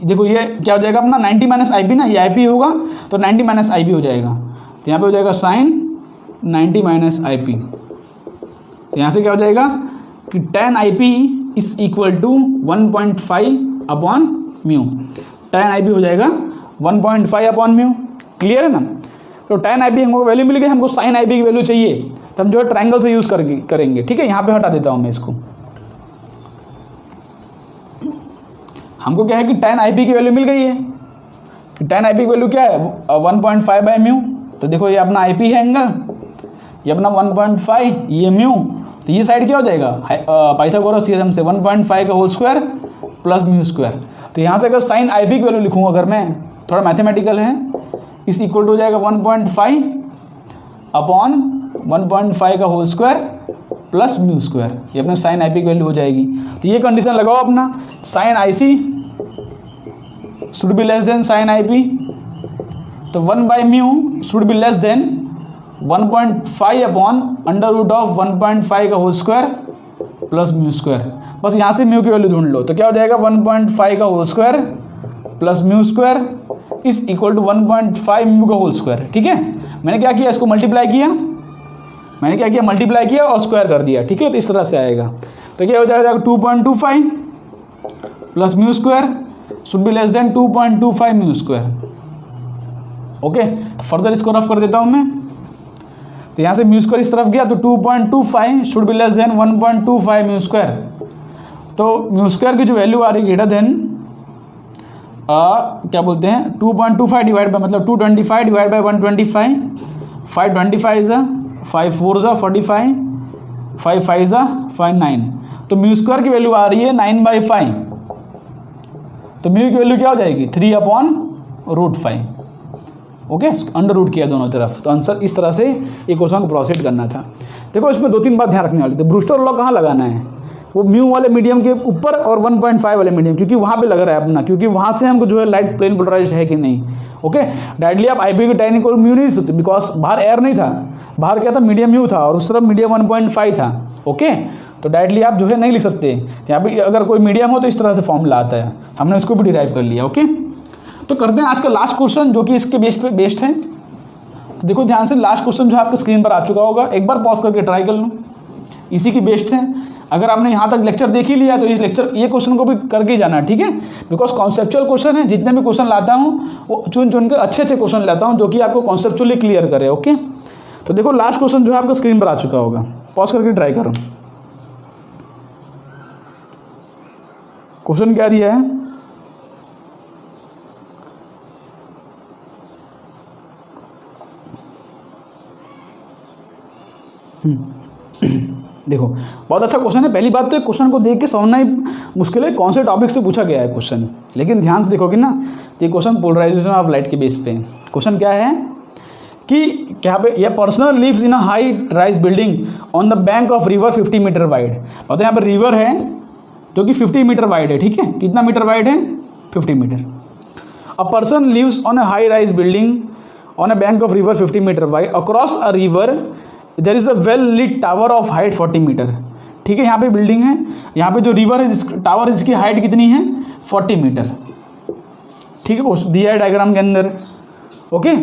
देखो ये क्या हो जाएगा अपना 90 - IP ना, ये IP होगा तो 90 - IP हो जाएगा, तो यहाँ पे हो जाएगा साइन 90 - IP। तो यहाँ से क्या हो जाएगा कि tan IP is equal to 1.5/μ, tan IP हो जाएगा 1.5/μ। क्लियर है ना, तो tan IP हमको वैल्यू मिल गई, हमको sin IP की वैल्यू चाहिए तो हम जो है ट्रायंगल से यूज़ करेंगे। ठीक है, यहाँ पे हटा देता हूँ मैं इसको। हमको क्या है कि tan IP की वैल्यू मिल गई है, tan IP की वैल्यू क्या है 1.5/μ। तो देखो ये अपना IP है एंगल, ये अपना 1.5, ये म्यू, तो ये साइड क्या हो जाएगा पाइथागोरस थ्योरम से 1.5 का whole square plus mu square. तो यहाँ से अगर साइन IP की वैल्यू लिखूँगा, अगर मैं थोड़ा मैथमेटिकल है, इस इक्वल टू हो जाएगा 1.5/1.5 का whole square plus mu square, ये अपने साइन IP की वैल्यू हो जाएगी। तो ये कंडीशन लगाओ अपना, sine IC should be less than sine IP, तो 1/μ शुड बी लेस देन 1.5/√1.5 का whole square plus mu square. बस यहाँ से म्यू की वैल्यू ढूंढ लो, तो क्या हो जाएगा 1.5 का whole square plus mu square is equal to 1.5 mu का होल स्क्वायर। ठीक है, मैंने क्या किया, इसको मल्टीप्लाई किया, मल्टीप्लाई किया और स्क्वायर कर दिया। ठीक है, तो इस तरह से आएगा, तो क्या हो जाएगा 2.25 plus mu square should be less then 2.25 mu square. Okay, तो फर्दर इसको रफ कर देता हूँ मैं, तो यहाँ से म्यू स्क्वायर इस तरफ गया तो 2.25 should be less then 1.25 mu square. तो म्यू स्क्वायर की जो वैल्यू आ रही है ग्रेटर देन क्या बोलते हैं 2.25 डिवाइड बाय मतलब 225 divide by 125, 525 is 5 4 is 45, 5 5 is 9। तो म्यू स्क्वायर की वैल्यू आ रही है 9/5, तो म्यू की वैल्यू क्या हो जाएगी 3/√5। ओके, अंडर रूट किया दोनों तरफ। तो आंसर इस तरह से एक क्वेश्चन को प्रोसीड करना था। देखो इसमें 2-3 बात ध्यान रखने वाली थी। ब्रूस्टर लॉ कहाँ लगाना है, वो म्यू वाले मीडियम के ऊपर और 1.5 वाले मीडियम, क्योंकि वहाँ पे लग रहा है अपना, क्योंकि वहाँ से हमको जो है लाइट प्लेन पोलराइज्ड है कि नहीं। ओके, डायरेक्टली आप IP की tan इक्वल म्यू नहीं सकते, बिकॉज बाहर एयर नहीं था, बाहर क्या था मीडियम म्यू था और उस तरफ मीडियम 1.5 था। ओके, तो डायरेक्टली आप जो है नहीं लिख सकते। यहाँ पे अगर कोई मीडियम हो तो इस तरह से फॉर्मूला आता है, हमने उसको भी डिराइव कर लिया। ओके, तो करते हैं आज का लास्ट क्वेश्चन जो कि इसके बेस्ड है। तो देखो ध्यान से, लास्ट क्वेश्चन जो है आपके स्क्रीन पर आ चुका होगा, एक बार पॉज करके ट्राई कर लो, इसी की बेस्ड है। अगर आपने यहाँ तक लेक्चर देख ही लिया तो ये क्वेश्चन को भी करके ही जाना है, ठीक है, बिकॉज कॉन्सेप्चुअल क्वेश्चन है। जितने भी क्वेश्चन लाता हूँ वो चुन के अच्छे क्वेश्चन लाता हूँ जो कि आपको कॉन्सेप्चुअली क्लियर करे। ओके, तो देखो लास्ट क्वेश्चन जो है आपका स्क्रीन पर आ चुका होगा, पॉज करके ट्राई करो। क्वेश्चन क्या दिया है, देखो बहुत अच्छा क्वेश्चन है। पहली बात तो क्वेश्चन को देख के समझना ही मुश्किल है कौन से टॉपिक से पूछा गया है क्वेश्चन, लेकिन ध्यान से देखोगे ना तो ये क्वेश्चन पोलराइजेशन ऑफ लाइट के बेस पे। क्वेश्चन क्या है कि क्या पे ये person lives in a high rise building on the bank of river 50 metre wide. मतलब यहाँ पर रिवर है जो कि 50 मीटर वाइड है, ठीक है, कितना मीटर वाइड है, 50 metre. A person lives on a high rise building on a bank of river 50 metre wide, across a river there is a well lit tower of height 40 metre. ठीक है, यहाँ पे बिल्डिंग है, यहाँ पे जो रिवर है टावर है जिसकी हाइट कितनी है, 40 मीटर। ठीक है, दिया है डायग्राम के अंदर। Okay,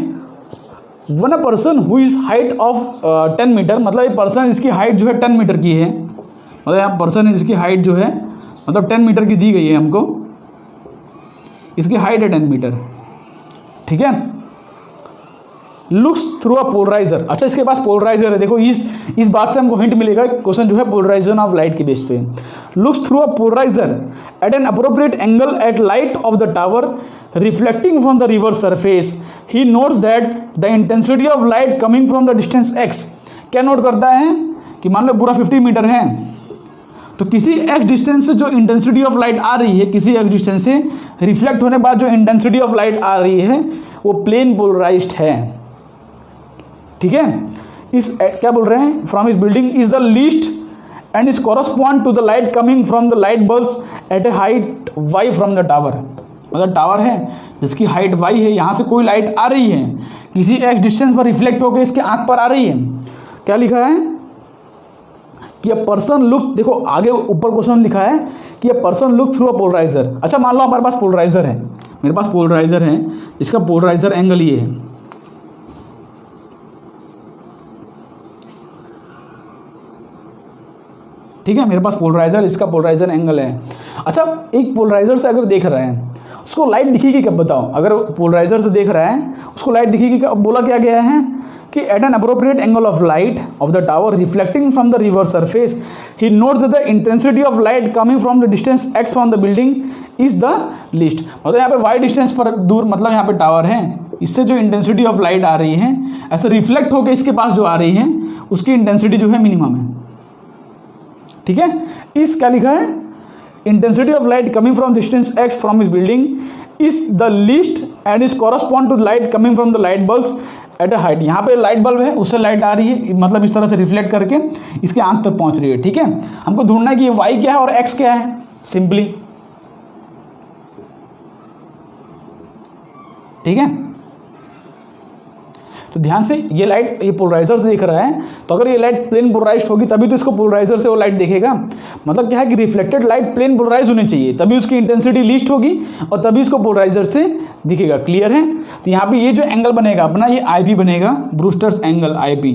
one a person who is height of 10 metre, मतलब ये पर्सन इसकी हाइट जो है 10 मीटर की है, मतलब यहाँ पर्सन है जिसकी हाइट जो है मतलब 10 मीटर की दी गई है हमको, इसकी हाइट है 10 मीटर। ठीक है, लुक्स थ्रू अ पोलराइजर। अच्छा, इसके पास पोलराइजर है। देखो इस बात से हमको हिंट मिलेगा, क्वेश्चन जो है पोलराइजेशन ऑफ लाइट के बेस पे। Looks through a polariser at an appropriate angle at light of the tower reflecting from the river surface, he notes that the intensity of light coming from the distance x। क्या नोट करता है कि मान लो पूरा 50 मीटर है, तो किसी x डिस्टेंस से जो इंटेंसिटी ऑफ लाइट आ रही है, किसी x डिस्टेंस से रिफ्लेक्ट होने बाद जो इंटेंसिटी ऑफ लाइट आ रही है वो प्लेन पोलराइज्ड है। ठीक है, इस क्या बोल रहे हैं, फ्रॉम इस building is the least and is correspond to the light coming from the light bulbs at a height y from the tower. मतलब टावर है जिसकी हाइट y है, यहाँ से कोई लाइट आ रही है, किसी x डिस्टेंस पर रिफ्लेक्ट होकर इसके आंख पर आ रही है। क्या लिखा है कि अ पर्सन लुक, देखो आगे ऊपर क्वेश्चन लिखा है कि a person look through a polariser. अच्छा, मान लो हमारे पास पोलराइजर है, मेरे पास पोलराइजर है, इसका पोलराइजर एंगल ये है। ठीक है, मेरे पास पोलराइजर, इसका पोलराइजर एंगल है। अच्छा, एक पोलराइजर से अगर देख रहे हैं उसको लाइट दिखेगी कब, बताओ। अगर पोलराइजर से देख रहा है उसको लाइट दिखेगी कब, बोला क्या गया है कि at an appropriate angle of light of the tower reflecting from the river surface, he notes the intensity of light coming from the distance x from the building is the least. मतलब यहाँ पे y डिस्टेंस पर दूर, मतलब यहाँ पे टावर है, इससे जो इंटेंसिटी ऑफ लाइट आ रही है ऐसे रिफ्लेक्ट होकर इसके पास जो आ रही है उसकी इंटेंसिटी जो है मिनिमम है। ठीक है, इस क्या लिखा है, intensity of light coming from distance x from इस building is the least and is correspond to light coming from the light bulbs at a height. यहाँ पे लाइट बल्ब है, उससे लाइट आ रही है, मतलब इस तरह से रिफ्लेक्ट करके इसके आंख तक पहुँच रही है। ठीक है, हमको ढूंढना है कि ये y क्या है और x क्या है, सिंपली। ठीक है, तो ध्यान से, ये लाइट ये पोलराइजर से देख रहा है, तो अगर ये लाइट प्लेन पोलराइज्ड होगी तभी तो इसको पोलराइजर से वो लाइट देखेगा। मतलब क्या है कि रिफ्लेक्टेड लाइट प्लेन पोलराइज होनी चाहिए, तभी उसकी इंटेंसिटी लीस्ट होगी और तभी इसको पोलराइजर से दिखेगा। क्लियर है, तो यहाँ पे ये जो एंगल बनेगा अपना, ये IP बनेगा, ब्रूस्टर्स एंगल IP।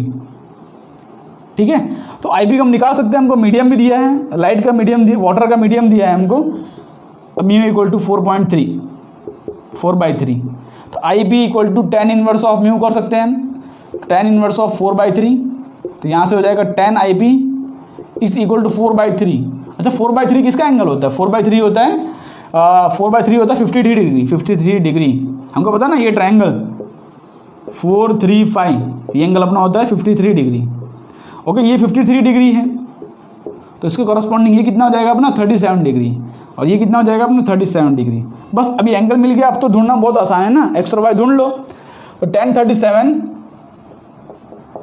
ठीक है, तो IP को हम निकाल सकते हैं, हमको मीडियम भी दिया है, लाइट का मीडियम दिया, वाटर का मीडियम दिया है हमको, म्यू इक्वल टू 4.3, 4/3। तो IP equal to tan inverse of mu कर सकते हैं हम, tan इनवर्स ऑफ 4/3। तो यहाँ से हो जाएगा tan IP is equal to 4/3। अच्छा, 4/3 किसका एंगल होता है, 4/3 होता है 4/3 होता है 53 डिग्री, 53 डिग्री। हमको पता ना, ये ट्रायंगल 4, 3, 5, ये एंगल अपना होता है 53 डिग्री। ओके, ये 53 डिग्री है, तो इसके कॉरस्पॉन्डिंग ये कितना हो जाएगा अपना 37 डिग्री, और ये कितना हो जाएगा अपना 37 डिग्री। बस अभी एंगल मिल गया, अब तो ढूंढना बहुत आसान है ना, x और y ढूंढ लो। तो tan 37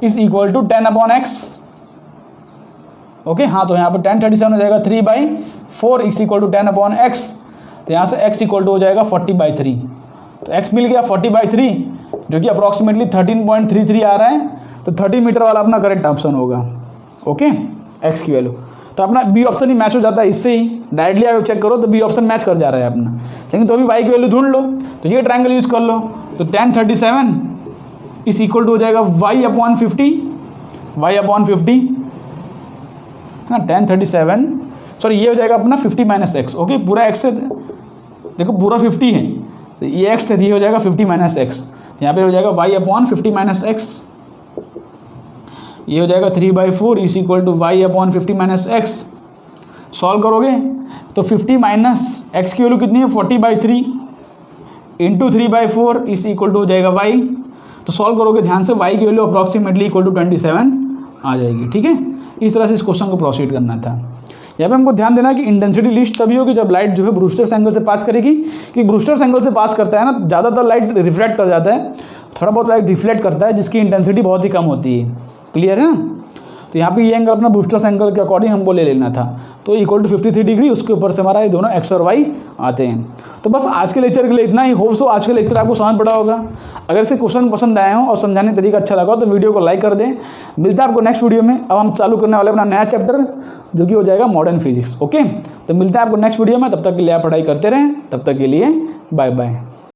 is equal to 10/x। Okay, हाँ, तो यहाँ पर tan 37 हो जाएगा 3/4 इज इक्वल टू 10/x। तो यहाँ से x इक्वल टू हो जाएगा 40/3। तो x मिल गया 40/3, जो कि अप्रॉक्सीमेटली 13.33 आ रहा है। तो 30 मीटर वाला अपना करेक्ट ऑप्शन होगा। ओके, x की वैल्यू। तो अपना बी ऑप्शन ही मैच हो जाता है इससे ही। डायरेक्टली आप चेक करो तो बी ऑप्शन मैच कर जा रहा है अपना, लेकिन तो अभी वाई की वैल्यू ढूंढ लो, तो ये ट्रायंगल यूज़ कर लो। तो tan 37 इज इक्वल टू हो जाएगा y/50, y/50 है ना, tan 37 सॉरी ये हो जाएगा अपना 50 - x। ओके, पूरा x है, देखो पूरा 50 है, तो ये x है, ये हो जाएगा 50 - x। यहाँ पे हो जाएगा y/50 - x, ये हो जाएगा 3/4 is equal to y/50 - x। Solve करोगे तो 50 - x की वैल्यू कितनी है 40/3 इंटू 3/4 इज इक्वल टू हो जाएगा y। तो सॉल्व करोगे ध्यान से, y की वैल्यू अप्रॉक्सीमेटली इक्वल टू 27 आ जाएगी। ठीक है, इस तरह से इस क्वेश्चन को प्रोसीड करना था। यहाँ पे हमको ध्यान देना है कि इंटेंसिटी लिस्ट तभी होगी जब लाइट जो है ब्रूस्टर्स एंगल से पास करेगी, कि ब्रूस्टर्स एंगल से पास करता है ना, ज़्यादातर लाइट रिफ्लेक्ट कर जाता है, थोड़ा बहुत लाइट रिफ्लेक्ट करता है जिसकी इंटेंसिटी बहुत ही कम होती है। क्लियर है ना। तो यहाँ पे ये एंगल अपना ब्रूस्टर्स एंगल के अकॉर्डिंग हमको ले लेना था, तो इक्वल टू 53 डिग्री, उसके ऊपर से हमारा ये दोनों x और y आते हैं। तो बस आज के लेक्चर के लिए इतना ही। होप सो आज के लेक्चर आपको समझ पड़ा होगा। अगर से क्वेश्चन पसंद आए हो और समझाने का तरीका अच्छा लगा हो तो वीडियो को लाइक कर दें। मिलता है आपको नेक्स्ट वीडियो में। अब हम चालू करने वाले अपना नया चैप्टर जो कि हो जाएगा मॉडर्न फिजिक्स। ओके, तो मिलता है आपको नेक्स्ट वीडियो में। तब तक के लिए आप पढ़ाई करते रहें। तब तक के लिए बाय बाय।